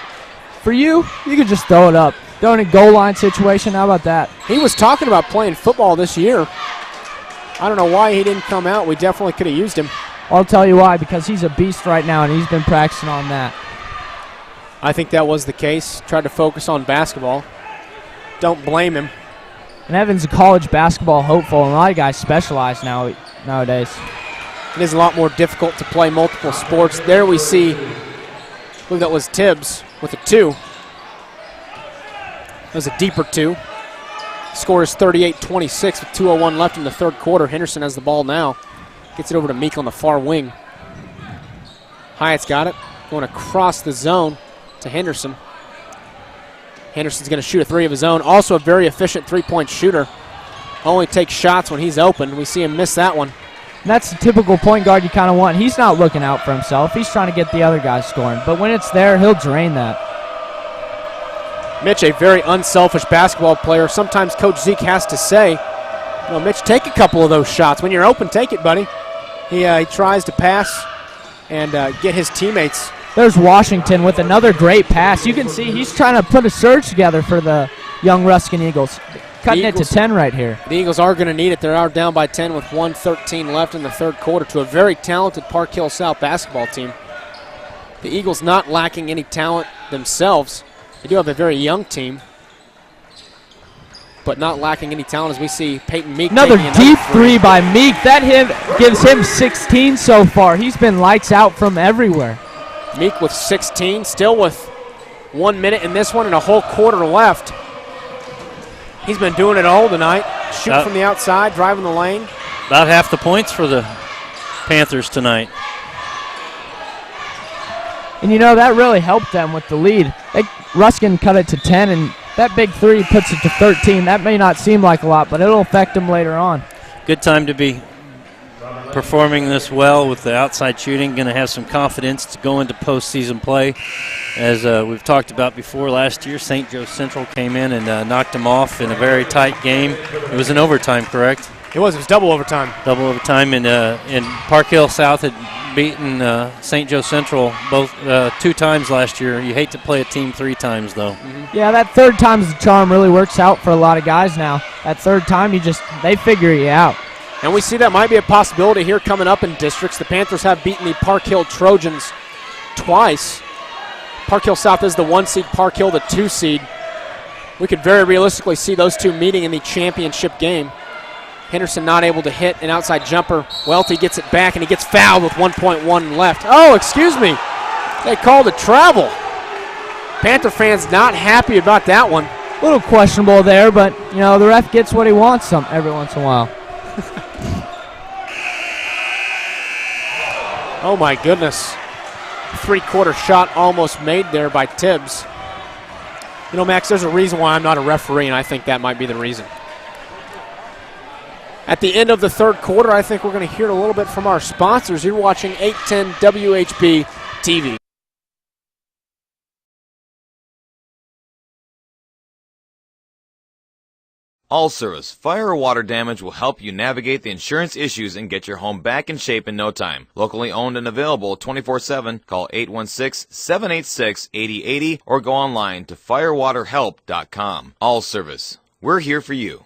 for you could just throw it up. Throw in a goal line situation, how about that? He was talking about playing football this year. I don't know why he didn't come out. We definitely could have used him. I'll tell you why, because he's a beast right now, and he's been practicing on that. I think that was the case. Tried to focus on basketball. Don't blame him. And Evan's a college basketball hopeful, and a lot of guys specialize nowadays. It is a lot more difficult to play multiple sports. There we see, I believe that was Tibbs with a 2. That was a deeper 2. Score is 38-26 with 2:01 left in the third quarter. Henderson has the ball now. Gets it over to Meek on the far wing. Hyatt's got it. Going across the zone to Henderson. Henderson's going to shoot a 3 of his own. Also a very efficient three-point shooter. Only takes shots when he's open. We see him miss that one. And that's the typical point guard you kind of want. He's not looking out for himself. He's trying to get the other guys scoring. But when it's there, he'll drain that. Mitch, a very unselfish basketball player. Sometimes Coach Zeke has to say, Mitch, take a couple of those shots. When you're open, take it, buddy. He tries to pass and get his teammates. There's Washington with another great pass. You can see he's trying to put a surge together for the young Ruskin Eagles. Cutting it to 10 right here. The Eagles are going to need it. They are down by 10 with 1:13 left in the third quarter to a very talented Park Hill South basketball team. The Eagles not lacking any talent themselves. They do have a very young team, but not lacking any talent as we see Peyton Meek. Another deep three by Meek. That gives him 16 so far. He's been lights out from everywhere. Meek with 16, still with 1 minute in this one and a whole quarter left. He's been doing it all tonight. Shoot from the outside, driving the lane. About half the points for the Panthers tonight. And that really helped them with the lead. Ruskin cut it to 10, and that big three puts it to 13. That may not seem like a lot, but it'll affect them later on. Good time to be performing this well with the outside shooting. Going to have some confidence to go into postseason play. As we've talked about before, last year St. Joe Central came in and knocked them off in a very tight game. It was in overtime, correct? It was double overtime. Double overtime, and Park Hill South had beaten St. Joe Central both 2 times last year. You hate to play a team 3 times, though. Mm-hmm. Yeah, that third time's the charm really works out for a lot of guys now. That third time, they figure you out. And we see that might be a possibility here coming up in districts. The Panthers have beaten the Park Hill Trojans twice. Park Hill South is the 1 seed, Park Hill the 2 seed. We could very realistically see those two meeting in the championship game. Henderson not able to hit an outside jumper. Welty gets it back, and he gets fouled with 1.1 left. Oh, excuse me. They called a travel. Panther fans not happy about that one. A little questionable there, but, the ref gets what he wants every once in a while. Oh, my goodness. 3-quarter shot almost made there by Tibbs. Max, there's a reason why I'm not a referee, and I think that might be the reason. At the end of the third quarter, I think we're going to hear a little bit from our sponsors. You're watching 810 WHB TV. All Service Fire or water damage will help you navigate the insurance issues and get your home back in shape in no time. Locally owned and available 24/7. Call 816-786-8080 or go online to firewaterhelp.com. All Service. We're here for you.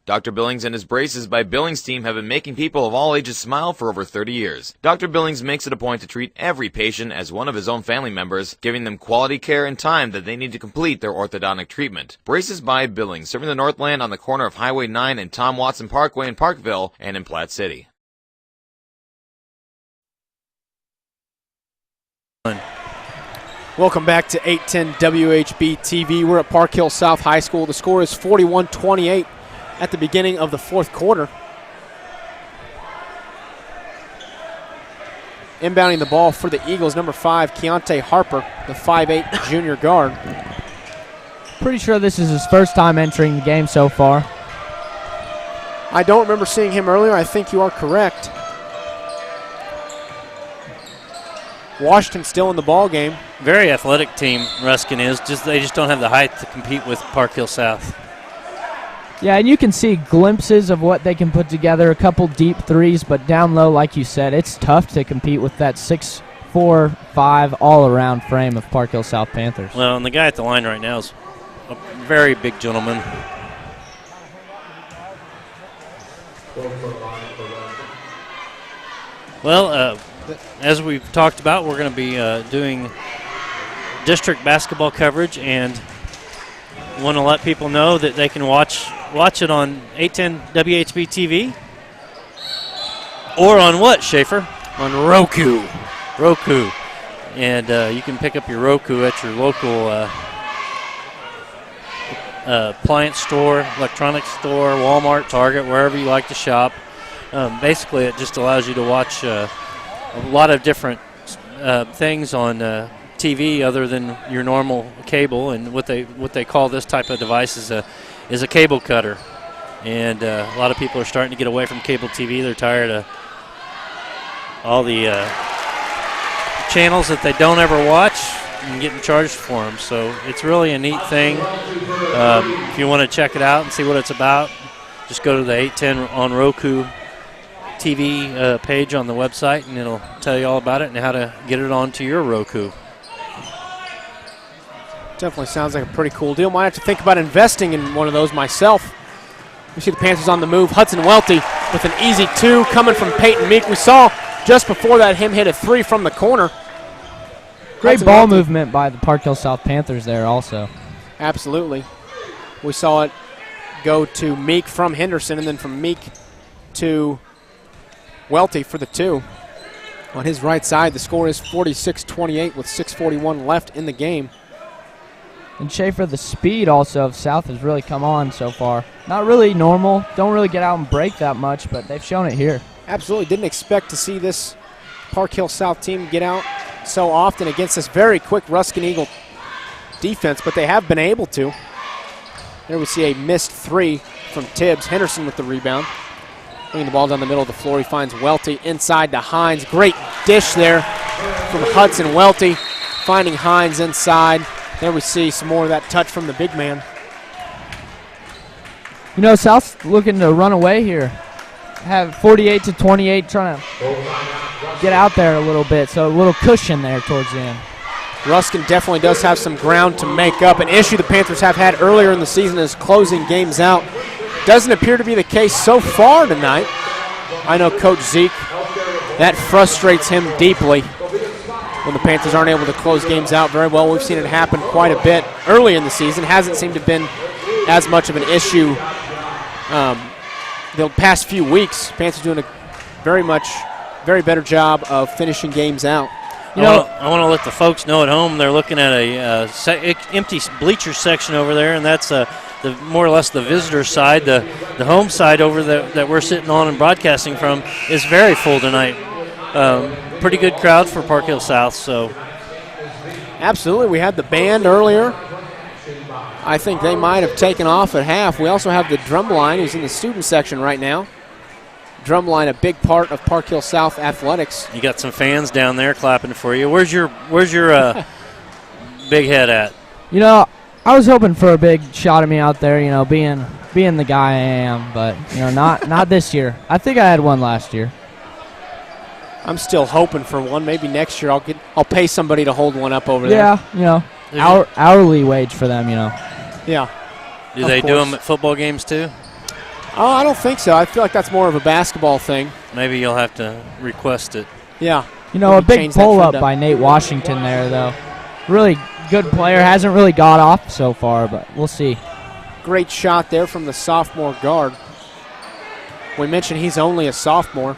Dr. Billings and his Braces by Billings team have been making people of all ages smile for over 30 years. Dr. Billings makes it a point to treat every patient as one of his own family members, giving them quality care and time that they need to complete their orthodontic treatment. Braces by Billings, serving the Northland on the corner of Highway 9 and Tom Watson Parkway in Parkville and in Platte City. Welcome back to 810 WHB TV. We're at Park Hill South High School. The score is 41-28. At the beginning of the fourth quarter. Inbounding the ball for the Eagles, number 5, Keontae Harper, the 5'8 junior guard. Pretty sure this is his first time entering the game so far. I don't remember seeing him earlier. I think you are correct. Washington still in the ball game. Very athletic team, Ruskin is. They just don't have the height to compete with Park Hill South. Yeah, and you can see glimpses of what they can put together, a couple deep threes, but down low, like you said, it's tough to compete with that 6'4", all-around frame of Park Hill South Panthers. Well, and the guy at the line right now is a very big gentleman. Well, as we've talked about, we're going to be doing district basketball coverage, and want to let people know that they can watch it on 810 WHB TV. Or on what, Schaefer? On Roku. Roku. And you can pick up your Roku at your local appliance store, electronics store, Walmart, Target, wherever you like to shop. Basically, it just allows you to watch a lot of different things on TV other than your normal cable, and what they call this type of device is a cable cutter. And a lot of people are starting to get away from cable TV. They're tired of all the channels that they don't ever watch and getting charged for them. So it's really a neat thing. If you want to check it out and see what it's about, just go to the 810 on Roku TV page on the website, and it'll tell you all about it and how to get it onto your Roku. Definitely sounds like a pretty cool deal. Might have to think about investing in one of those myself. We see the Panthers on the move. Hudson Welty with an easy 2 coming from Peyton Meek. We saw just before that him hit a 3 from the corner. Great Hudson ball Welty. movement by the Park Hill South Panthers there also. Absolutely. We saw it go to Meek from Henderson, and then from Meek to Welty for the 2. On his right side, the score is 46-28 with 6:41 left in the game. And Schaefer, the speed also of South has really come on so far. Not really normal. Don't really get out and break that much, but they've shown it here. Absolutely. Didn't expect to see this Park Hill South team get out so often against this very quick Ruskin Eagle defense, but they have been able to. There we see a missed 3 from Tibbs. Henderson with the rebound. Bringing the ball down the middle of the floor. He finds Welty inside to Hines. Great dish there from Hudson Welty. Finding Hines inside. There we see some more of that touch from the big man. You know, South's looking to run away here. Have 48-28, trying to get out there a little bit, so a little cushion there towards the end. Ruskin definitely does have some ground to make up. An issue the Panthers have had earlier in the season is closing games out. Doesn't appear to be the case so far tonight. I know Coach Zeke, that frustrates him deeply when the Panthers aren't able to close games out very well. We've seen it happen quite a bit early in the season. Hasn't seemed to have been as much of an issue the past few weeks. Panthers doing a very better job of finishing games out. I want to let the folks know at home they're looking at a empty bleacher section over there, and that's the more or less the visitor side. The home side over that we're sitting on and broadcasting from is very full tonight. Pretty good crowd for Park Hill South. So, absolutely, we had the band earlier. I think they might have taken off at half. We also have the drum line, who's in the student section right now. Drumline, a big part of Park Hill South athletics. You got some fans down there clapping for you. Where's your big head at? You know, I was hoping for a big shot at me out there, you know, being the guy I am, but you know, not this year. I think I had one last year. I'm still hoping for one. Maybe next year I'll pay somebody to hold one up over there. Yeah, you know, hourly wage for them, you know. Yeah. Do they do them at football games too? Oh, I don't think so. I feel like that's more of a basketball thing. Maybe you'll have to request it. Yeah. You know, Maybe a big change that pull-up trend up. by Nate Washington there, though. Really good player. Hasn't really got off so far, but we'll see. Great shot there from the sophomore guard. We mentioned he's only a sophomore.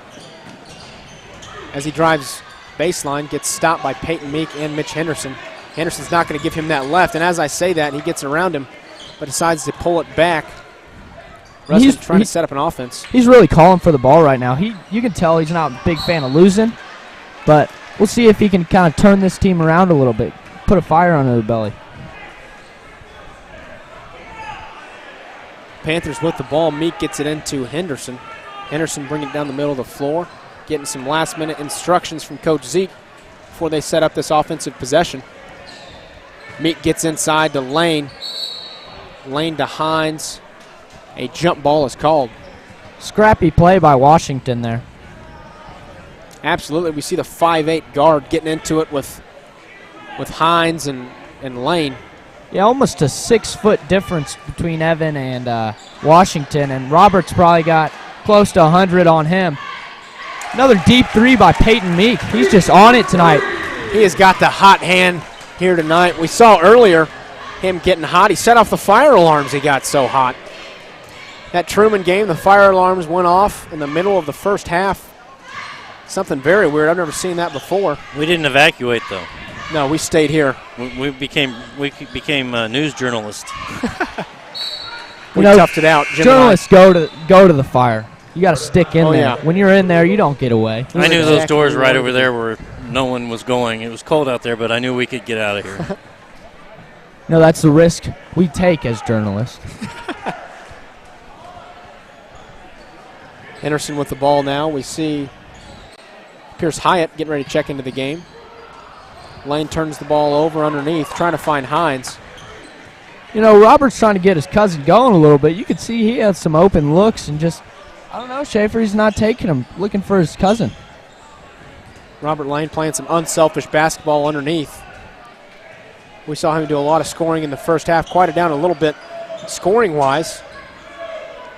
As he drives baseline, gets stopped by Peyton Meek and Mitch Henderson. Henderson's not going to give him that left, and as I say that, he gets around him, but decides to pull it back. Ruskin's trying to set up an offense. He's really calling for the ball right now. You can tell he's not a big fan of losing, but we'll see if he can kind of turn this team around a little bit, put a fire under the belly. Panthers with the ball. Meek gets it into Henderson. Henderson bringing it down the middle of the floor, getting some last-minute instructions from Coach Zeke before they set up this offensive possession. Meek gets inside to Lane. Lane to Hines. A jump ball is called. Scrappy play by Washington there. Absolutely. We see the 5'8" guard getting into it with Hines and Lane. Yeah, almost a 6-foot difference between Evan and Washington, and Roberts probably got close to 100 on him. Another deep 3 by Peyton Meek. He's just on it tonight. He has got the hot hand here tonight. We saw earlier him getting hot. He set off the fire alarms. He got so hot. That Truman game, the fire alarms went off in the middle of the first half. Something very weird. I've never seen that before. We didn't evacuate though. No, we stayed here. We became news journalists. We toughed it out. Jim journalists go to the fire. You got to stick in there. Yeah. When you're in there, you don't get away. I knew those doors right over there were no one was going. It was cold out there, but I knew we could get out of here. No, that's the risk we take as journalists. Henderson with the ball now. We see Pierce Hyatt getting ready to check into the game. Lane turns the ball over underneath, trying to find Hines. You know, Robert's trying to get his cousin going a little bit. You could see he had some open looks and just, I don't know, Schaefer, he's not taking him, looking for his cousin. Robert Lane playing some unselfish basketball underneath. We saw him do a lot of scoring in the first half, quieted down a little bit scoring-wise.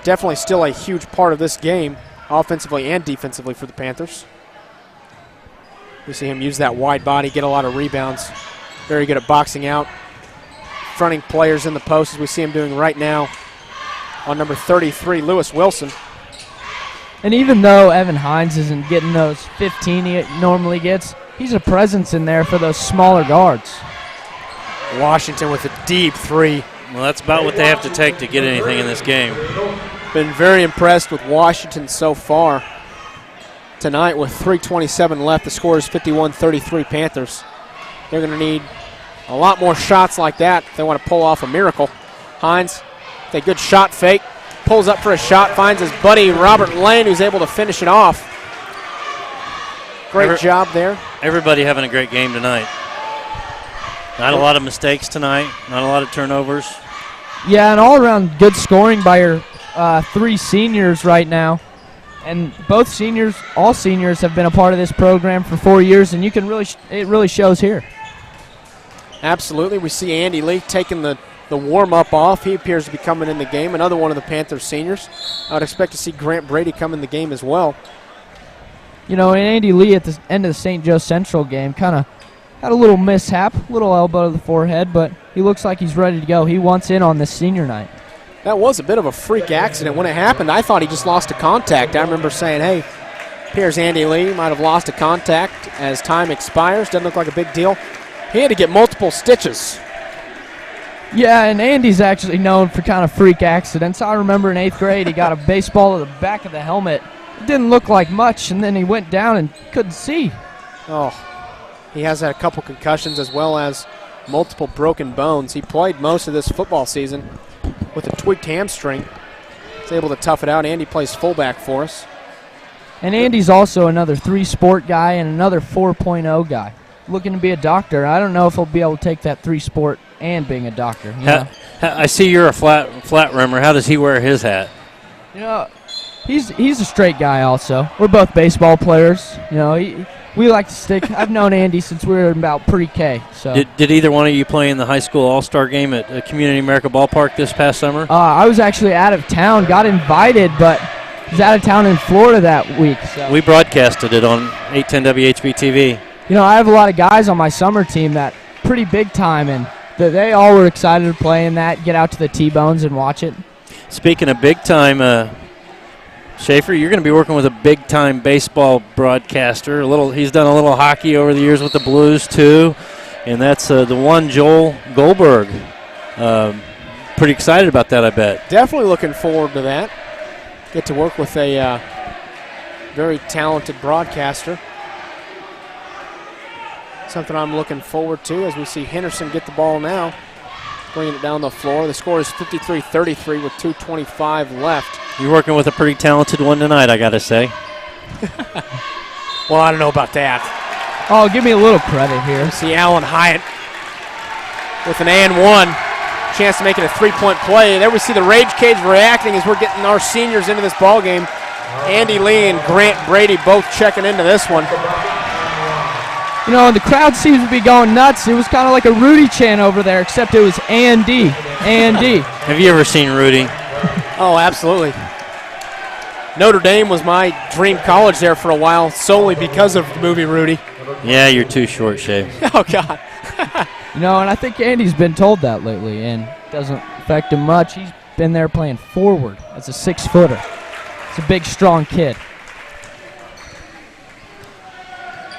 Definitely still a huge part of this game, offensively and defensively for the Panthers. We see him use that wide body, get a lot of rebounds. Very good at boxing out, fronting players in the post, as we see him doing right now on number 33, Lewis Wilson. And even though Evan Hines isn't getting those 15 he normally gets, he's a presence in there for those smaller guards. Washington with a deep three. Well, that's about what they have to take to get anything in this game. Been very impressed with Washington so far tonight with 3:27 left. The score is 51-33 Panthers. They're going to need a lot more shots like that if they want to pull off a miracle. Hines, a good shot fake, pulls up for a shot, finds his buddy Robert Lane, who's able to finish it off. Great job there. Everybody having a great game tonight. Not a lot of mistakes tonight, not a lot of turnovers. Yeah, and all around good scoring by your three seniors right now. And both seniors, all seniors have been a part of this program for 4 years, and you can really, it really shows here. Absolutely. We see Andy Lee taking the warm-up off. He appears to be coming in the game. Another one of the Panthers seniors. I would expect to see Grant Brady come in the game as well. You know, and Andy Lee at the end of the St. Joe Central game kind of had a little mishap, little elbow to the forehead, but he looks like he's ready to go. He wants in on this senior night. That was a bit of a freak accident. When it happened, I thought he just lost a contact. I remember saying, hey, appears Andy Lee might have lost a contact as time expires. Doesn't look like a big deal. He had to get multiple stitches. Yeah, and Andy's actually known for kind of freak accidents. I remember in 8th grade he got a baseball to the back of the helmet. It didn't look like much, and then he went down and couldn't see. Oh, he has had a couple concussions as well as multiple broken bones. He played most of this football season with a tweaked hamstring. He's able to tough it out. Andy plays fullback for us. And Andy's also another 3-sport guy and another 4.0 guy. Looking to be a doctor. I don't know if he'll be able to take that 3-sport and being a doctor. You know? I see you're a flat rimmer. How does he wear his hat? You know, he's a straight guy also. We're both baseball players. You know, we like to stick. I've known Andy since we were about pre-K. So Did either one of you play in the high school all-star game at Community America Ballpark this past summer? I was actually out of town, got invited, but was out of town in Florida that week. So. We broadcasted it on 810 WHB TV. You know, I have a lot of guys on my summer team that pretty big time, and they all were excited to play in that, get out to the T-Bones and watch it. Speaking of big time, Schaefer, you're going to be working with a big-time baseball broadcaster. He's done a little hockey over the years with the Blues, too, and that's the one Joel Goldberg. Pretty excited about that, I bet. Definitely looking forward to that. Get to work with a very talented broadcaster. Something I'm looking forward to as we see Henderson get the ball now, bringing it down the floor. The score is 53-33 with 2:25 left. You're working with a pretty talented one tonight, I got to say. Well, I don't know about that. Oh, give me a little credit here. See Alan Hyatt with an and-one. Chance to make it a three-point play. There we see the Rage Cage reacting as we're getting our seniors into this ball game. Andy Lee and Grant Brady both checking into this one. You know, the crowd seems to be going nuts. It was kind of like a Rudy chant over there, except it was Andy. Andy. Have you ever seen Rudy? Oh, absolutely. Notre Dame was my dream college there for a while, solely because of the movie Rudy. Yeah, you're too short, Shay. Oh, God. You know, and I think Andy's been told that lately, and it doesn't affect him much. He's been there playing forward as a 6-footer. He's a big, strong kid.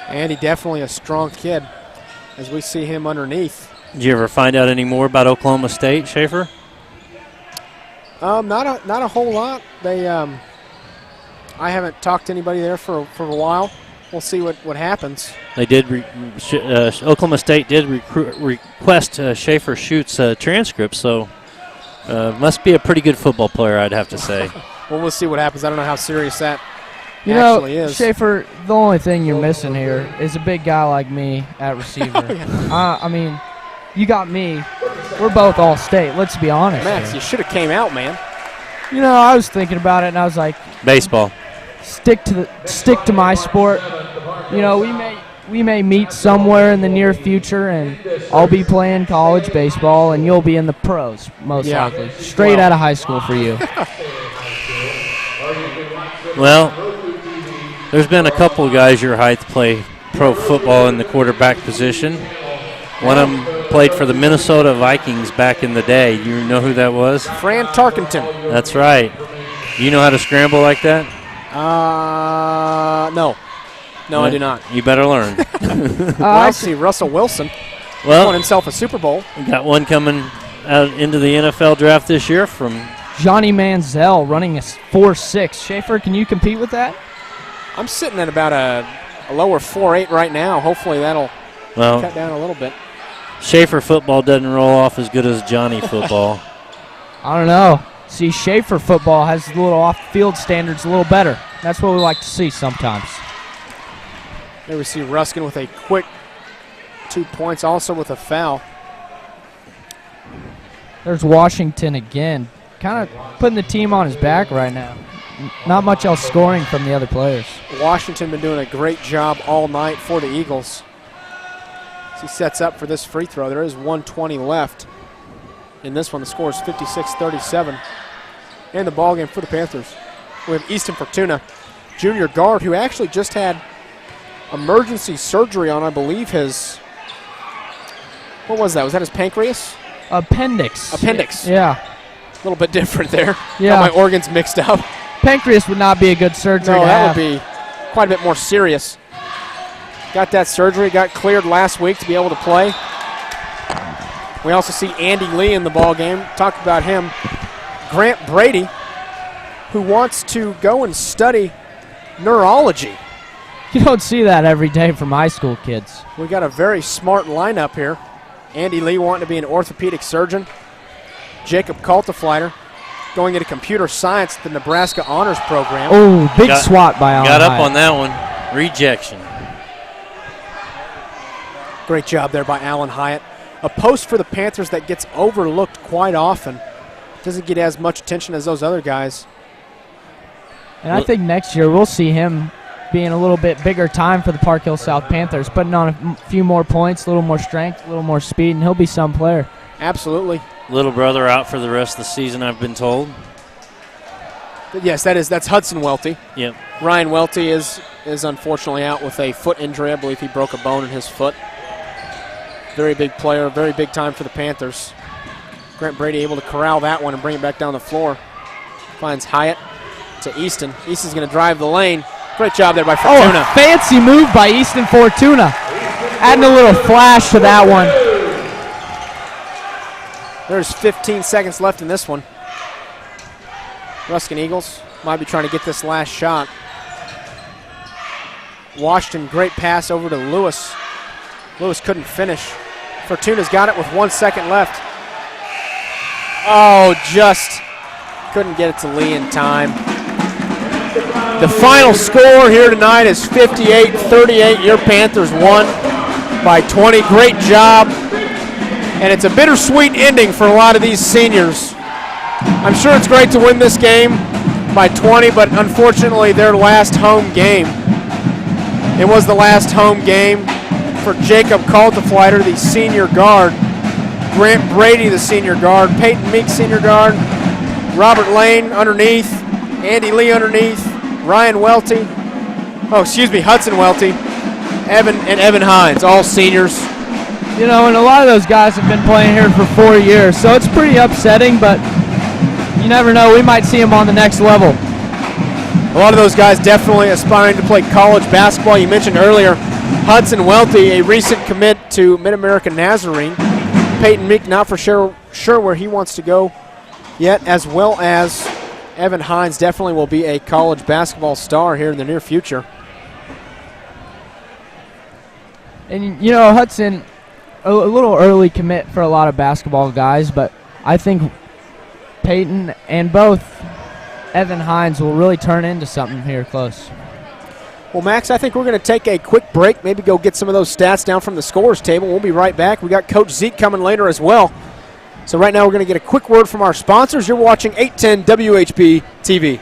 Andy definitely a strong kid as we see him underneath. Did you ever find out any more about Oklahoma State, Schaefer? Not a whole lot. They I haven't talked to anybody there for a while. we'll see what happens. They did. Oklahoma State did request Schaefer Schutt's transcript, so must be a pretty good football player, I'd have to say. Well, we'll see what happens. I don't know how serious that You actually know, is. Schaefer, the only thing you're missing here is a big guy like me at receiver. I mean, you got me. We're both all-state. Let's be honest. Max, here. you should have came out, man. You know, I was thinking about it, and I was like, Baseball. stick to my sport. You know, we may meet somewhere in the near future, and I'll be playing college baseball, and you'll be in the pros, most likely. Straight out of high school for you. Well, there's been a couple of guys your height play pro football in the quarterback position. One of them played for the Minnesota Vikings back in the day. You know who that was? Fran Tarkenton. That's right. You know how to scramble like that? No. No, I do not. You better learn. I see Russell Wilson won himself a Super Bowl. We got one coming out into the NFL draft this year from Johnny Manziel running a 4.6. Schaefer, can you compete with that? I'm sitting at about a lower 4.8 right now. Hopefully that'll cut down a little bit. Schaefer football doesn't roll off as good as Johnny football. I don't know. See, Schaefer football has a little off-field standards a little better. That's what we like to see sometimes. There we see Ruskin with a quick 2 points, also with a foul. There's Washington again, kind of putting the team on his back right now. Not much else scoring from the other players. Washington been doing a great job all night for the Eagles. As he sets up for this free throw, there is 1:20 left. In this one, the score is 56-37. And the ball game for the Panthers. We have Easton Fortuna, junior guard, who actually just had emergency surgery on, I believe, his, what was that? Was that his pancreas? Appendix. Yeah. A little bit different there. Yeah. Got my organs mixed up. Pancreas would not be a good surgery No, to that have. would be quite a bit more serious. Got that surgery, got cleared last week to be able to play. We also see Andy Lee in the ball game. Talk about him. Grant Brady, who wants to go and study neurology. You don't see that every day from high school kids. We got a very smart lineup here. Andy Lee wanting to be an orthopedic surgeon. Jacob Kaltefleiter going into computer science at the Nebraska Honors Program. Oh, big swat by Allen Got up Hyatt. on that one. Rejection. Great job there by Allen Hyatt. A post for the Panthers that gets overlooked quite often. Doesn't get as much attention as those other guys. And I think next year we'll see him being a little bit bigger time for the Park Hill South Panthers, putting on a few more points, a little more strength, a little more speed, and he'll be some player. Absolutely. Little brother out for the rest of the season, I've been told. But yes, that's Hudson Welty. Yep. Ryan Welty is unfortunately out with a foot injury. I believe he broke a bone in his foot. Very big player, very big time for the Panthers. Grant Brady able to corral that one and bring it back down the floor. Finds Hyatt to Easton. Easton's going to drive the lane. Great job there by Fortuna. Oh, fancy move by Easton Fortuna. Adding a little flash to that one. There's 15 seconds left in this one. Ruskin Eagles might be trying to get this last shot. Washington, great pass over to Lewis. Lewis couldn't finish. Fortuna's got it with 1 second left. Oh, just couldn't get it to Lee in time. The final score here tonight is 58-38. Your Panthers won by 20. Great job. And it's a bittersweet ending for a lot of these seniors. I'm sure it's great to win this game by 20, but unfortunately their last home game. It was the last home game for Jacob Kaltefleiter, the senior guard. Grant Brady, the senior guard. Peyton Meek, senior guard. Robert Lane underneath. Andy Lee underneath. Ryan Welty. Hudson Welty. Evan Hines, all seniors. You know, and a lot of those guys have been playing here for 4 years, so it's pretty upsetting, but you never know. We might see them on the next level. A lot of those guys definitely aspiring to play college basketball. You mentioned earlier Hudson Welty, a recent commit to Mid-American Nazarene. Peyton Meek not for sure where he wants to go yet, as well as Evan Hines definitely will be a college basketball star here in the near future. And, you know, Hudson, a little early commit for a lot of basketball guys, but I think Peyton and both Evan Hines will really turn into something here close. Well, Max, I think we're going to take a quick break, maybe go get some of those stats down from the scorers table. We'll be right back. We got Coach Zeke coming later as well. So right now we're going to get a quick word from our sponsors. You're watching 810 WHB TV.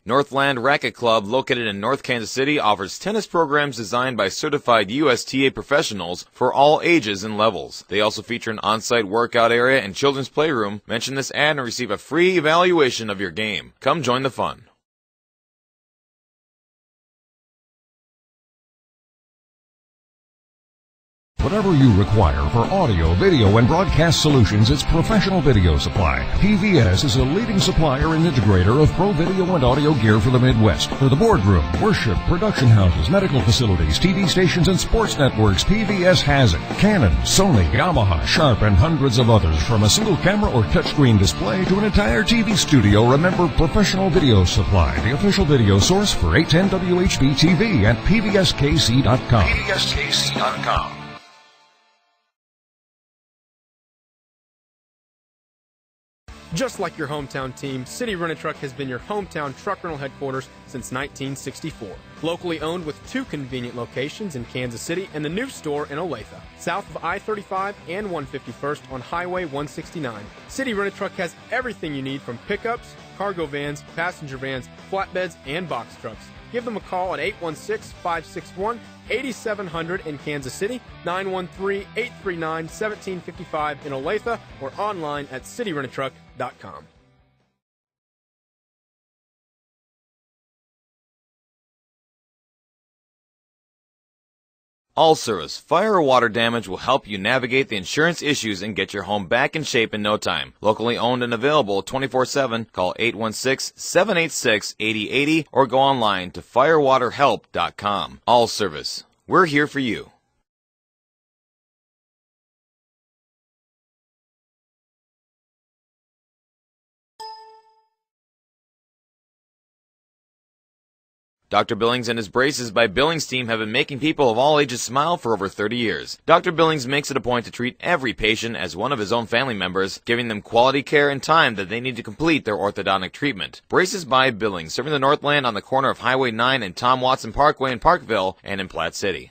Northland Racket Club, located in North Kansas City, offers tennis programs designed by certified USTA professionals for all ages and levels. They also feature an on-site workout area and children's playroom. Mention this ad and receive a free evaluation of your game. Come join the fun. Whatever you require for audio, video, and broadcast solutions, it's Professional Video Supply. PVS is a leading supplier and integrator of pro video and audio gear for the Midwest. For the boardroom, worship, production houses, medical facilities, TV stations, and sports networks, PVS has it. Canon, Sony, Yamaha, Sharp, and hundreds of others. From a single camera or touchscreen display to an entire TV studio, remember Professional Video Supply, the official video source for 810 WHB TV at pvskc.com. pvskc.com. Just like your hometown team, City Rent-A-Truck has been your hometown truck rental headquarters since 1964. Locally owned with 2 convenient locations in Kansas City and the new store in Olathe, south of I-35 and 151st on Highway 169. City Rent-A-Truck has everything you need from pickups, cargo vans, passenger vans, flatbeds, and box trucks. Give them a call at 816-561-8700 in Kansas City, 913-839-1755 in Olathe, or online at cityrent-a-truck.com. All Service. Fire or water damage will help you navigate the insurance issues and get your home back in shape in no time. Locally owned and available 24/7. Call 816-786-8080 or go online to firewaterhelp.com. All Service. We're here for you. Dr. Billings and his Braces by Billings team have been making people of all ages smile for over 30 years. Dr. Billings makes it a point to treat every patient as one of his own family members, giving them quality care and time that they need to complete their orthodontic treatment. Braces by Billings, serving the Northland on the corner of Highway 9 and Tom Watson Parkway in Parkville and in Platte City.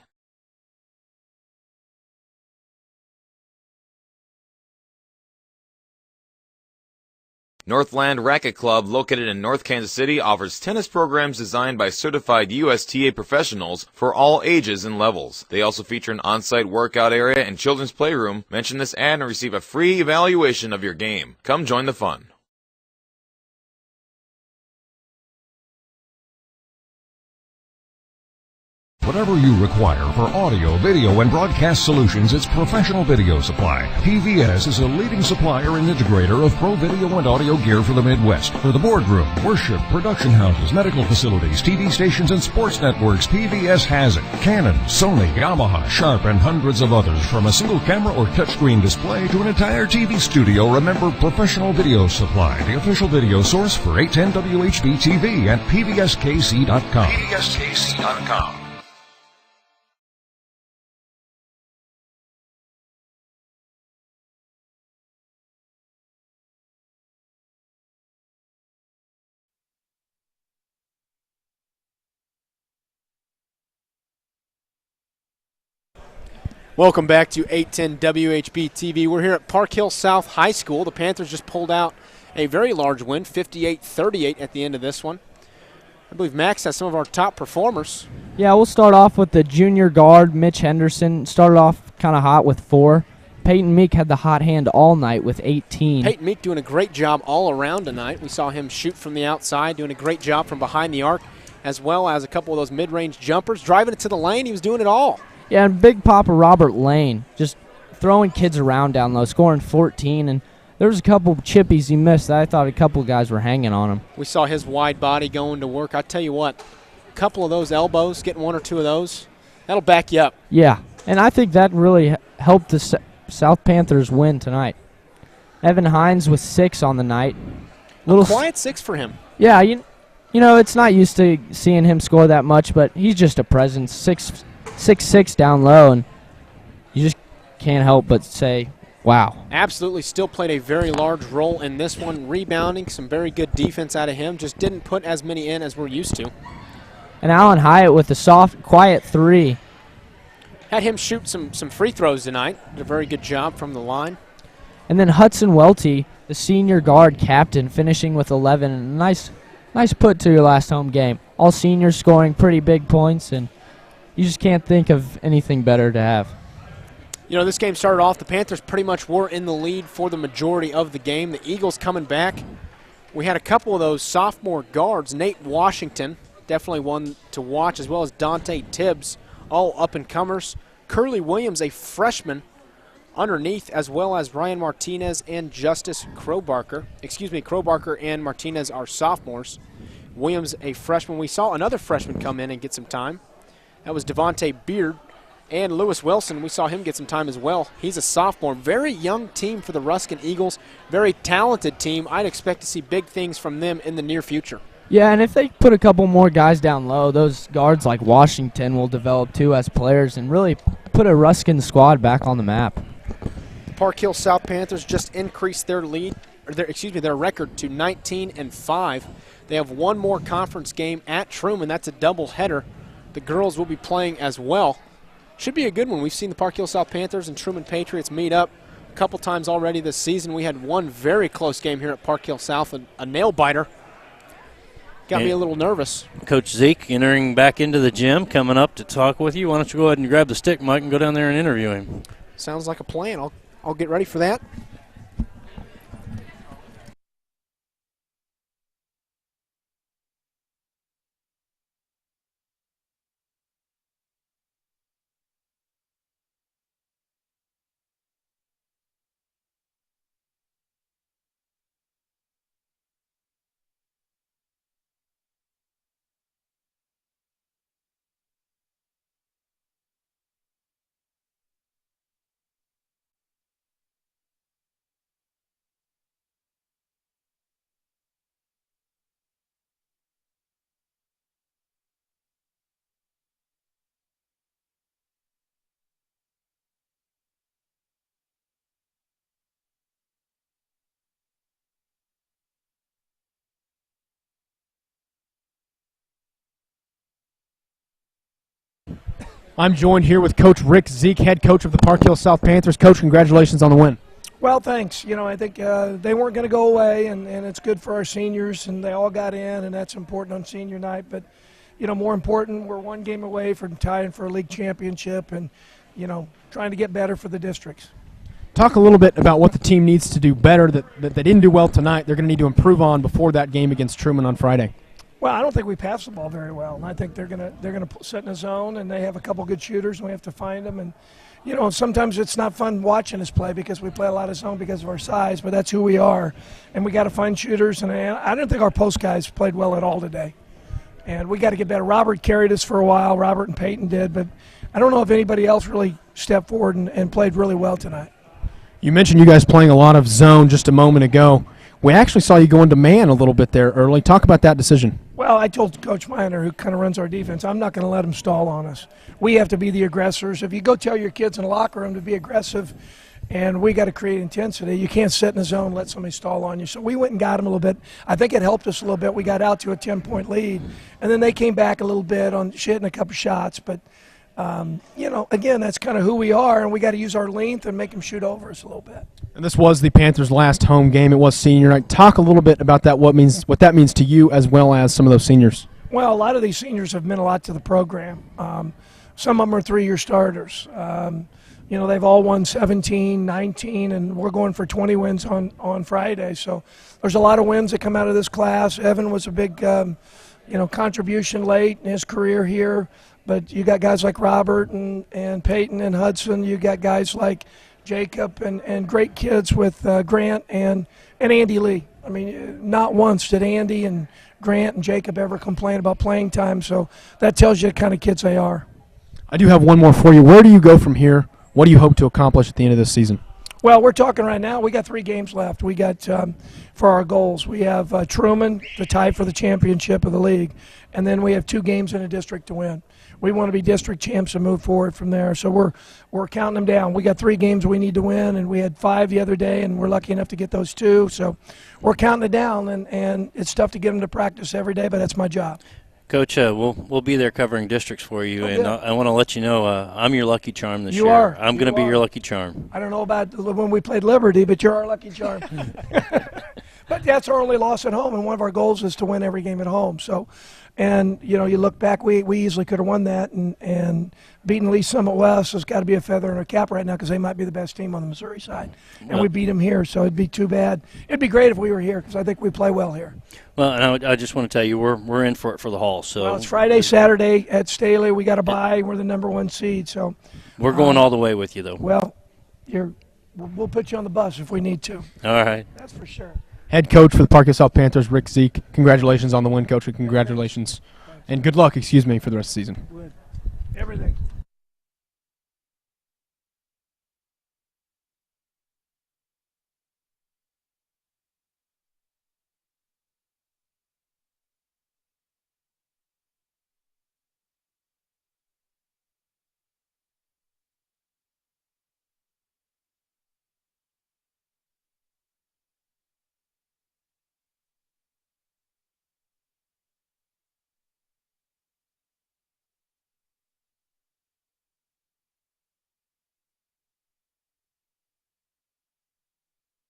Northland Racket Club, located in North Kansas City, offers tennis programs designed by certified USTA professionals for all ages and levels. They also feature an on-site workout area and children's playroom. Mention this ad and receive a free evaluation of your game. Come join the fun. Whatever you require for audio, video, and broadcast solutions, it's Professional Video Supply. PVS is a leading supplier and integrator of pro video and audio gear for the Midwest. For the boardroom, worship, production houses, medical facilities, TV stations, and sports networks, PVS has it. Canon, Sony, Yamaha, Sharp, and hundreds of others. From a single camera or touchscreen display to an entire TV studio, remember Professional Video Supply, the official video source for 810 WHB TV at pvskc.com. pvskc.com. Welcome back to 810 WHB TV. We're here at Park Hill South High School. The Panthers just pulled out a very large win, 58-38 at the end of this one. I believe Max has some of our top performers. Yeah, we'll start off with the junior guard, Mitch Henderson. Started off kind of hot with 4. Peyton Meek had the hot hand all night with 18. Peyton Meek doing a great job all around tonight. We saw him shoot from the outside, doing a great job from behind the arc, as well as a couple of those mid-range jumpers. Driving it to the lane, he was doing it all. Yeah, and Big Papa Robert Lane just throwing kids around down low, scoring 14. And there was a couple of chippies he missed that I thought a couple of guys were hanging on him. We saw his wide body going to work. I tell you what, a couple of those elbows, getting 1 or 2 of those, that'll back you up. Yeah, and I think that really helped the South Panthers win tonight. Evan Hines with 6 on the night. Quiet 6 for him. Yeah, you know, it's not used to seeing him score that much, but he's just a presence. 6'6" down low, and you just can't help but say, wow. Absolutely still played a very large role in this one, rebounding, some very good defense out of him. Just didn't put as many in as we're used to. And Allen Hyatt with the soft, quiet 3. Had him shoot some free throws tonight. Did a very good job from the line. And then Hudson Welty, the senior guard captain, finishing with 11. And nice put to your last home game. All seniors scoring pretty big points, and you just can't think of anything better to have. You know, this game started off, the Panthers pretty much were in the lead for the majority of the game. The Eagles coming back. We had a couple of those sophomore guards. Nate Washington, definitely one to watch, as well as Dante Tibbs, all up-and-comers. Curly Williams, a freshman, underneath, as well as Ryan Martinez and Justice Crowbarker. Crowbarker and Martinez are sophomores. Williams, a freshman. We saw another freshman come in and get some time. That was Devontae Beard. And Lewis Wilson, we saw him get some time as well. He's a sophomore. Very young team for the Ruskin Eagles. Very talented team. I'd expect to see big things from them in the near future. Yeah, and if they put a couple more guys down low, those guards like Washington will develop too as players and really put a Ruskin squad back on the map. The Park Hill South Panthers just increased their lead, or their record to 19-5. They have one more conference game at Truman. That's a doubleheader. The girls will be playing as well. Should be a good one. We've seen the Park Hill South Panthers and Truman Patriots meet up a couple times already this season. We had one very close game here at Park Hill South, a nail-biter. Got me a little nervous. Coach Zeke entering back into the gym, coming up to talk with you. Why don't you go ahead and grab the stick, Mike, and go down there and interview him. Sounds like a plan. I'll get ready for that. I'm joined here with Coach Rick Zeke, head coach of the Park Hill South Panthers. Coach, congratulations on the win. Well, thanks. You know, I think they weren't going to go away, and it's good for our seniors, and they all got in, and that's important on senior night. But, you know, more important, we're one game away from tying for a league championship and, you know, trying to get better for the districts. Talk a little bit about what the team needs to do better that they didn't do well tonight. They're going to need to improve on before that game against Truman on Friday. Well, I don't think we pass the ball very well, and I think they're gonna sit in a zone, and they have a couple good shooters, and we have to find them. And you know, sometimes it's not fun watching us play because we play a lot of zone because of our size, but that's who we are, and we got to find shooters. And I didn't think our post guys played well at all today, and we got to get better. Robert carried us for a while. Robert and Peyton did, but I don't know if anybody else really stepped forward and played really well tonight. You mentioned you guys playing a lot of zone just a moment ago. We actually saw you go into man a little bit there early. Talk about that decision. Well, I told Coach Miner, who kind of runs our defense, I'm not going to let them stall on us. We have to be the aggressors. If you go tell your kids in the locker room to be aggressive, and we got to create intensity, you can't sit in the zone and let somebody stall on you. So we went and got them a little bit. I think it helped us a little bit. We got out to a 10-point lead, and then they came back a little bit on hitting a couple shots. But, you know, again, that's kind of who we are, and we got to use our length and make them shoot over us a little bit. And this was the Panthers' last home game. It was senior night. Talk a little bit about that, what that means to you as well as some of those seniors. Well, a lot of these seniors have meant a lot to the program. Some of them are 3-year starters. You know, they've all won 17, 19, and we're going for 20 wins on Friday. So there's a lot of wins that come out of this class. Evan was a big, you know, contribution late in his career here. But you got guys like Robert and Peyton and Hudson. You got guys like Jacob and great kids with Grant and Andy Lee. I mean, not once did Andy and Grant and Jacob ever complain about playing time. So that tells you the kind of kids they are. I do have one more for you. Where do you go from here? What do you hope to accomplish at the end of this season? Well, we're talking right now. We got 3 games left. We got for our goals. We have Truman to tie for the championship of the league, and then we have 2 games in a district to win. We want to be district champs and move forward from there. So we're counting them down. We got 3 games we need to win, and we had 5 the other day, and we're lucky enough to get those 2. So we're counting it down, and it's tough to get them to practice every day, but that's my job. Coach, we'll be there covering districts for you, Oh, and yeah. I want to let you know I'm your lucky charm this You year. are. I'm going to You be your are. lucky charm. I don't know about when we played Liberty, but you're our lucky charm. But that's our only loss at home, and one of our goals is to win every game at home. So, and you know, you look back, we easily could have won that, and beating Lee Summit West has got to be a feather in our cap right now because they might be the best team on the Missouri side, and we beat them here, so it'd be too bad. It'd be great if we were here because I think we play well here. Well, and I just want to tell you we're in for it for the Hall. So Well, it's Friday, Saturday at Staley. We got to bye. We're the #1 seed, so we're going all the way with you, though. well, we'll put you on the bus if we need to. All right. That's for sure. Head coach for the Park South Panthers, Rick Zeke. Congratulations on the win, Coach, and congratulations and good luck, for the rest of the season. Everything.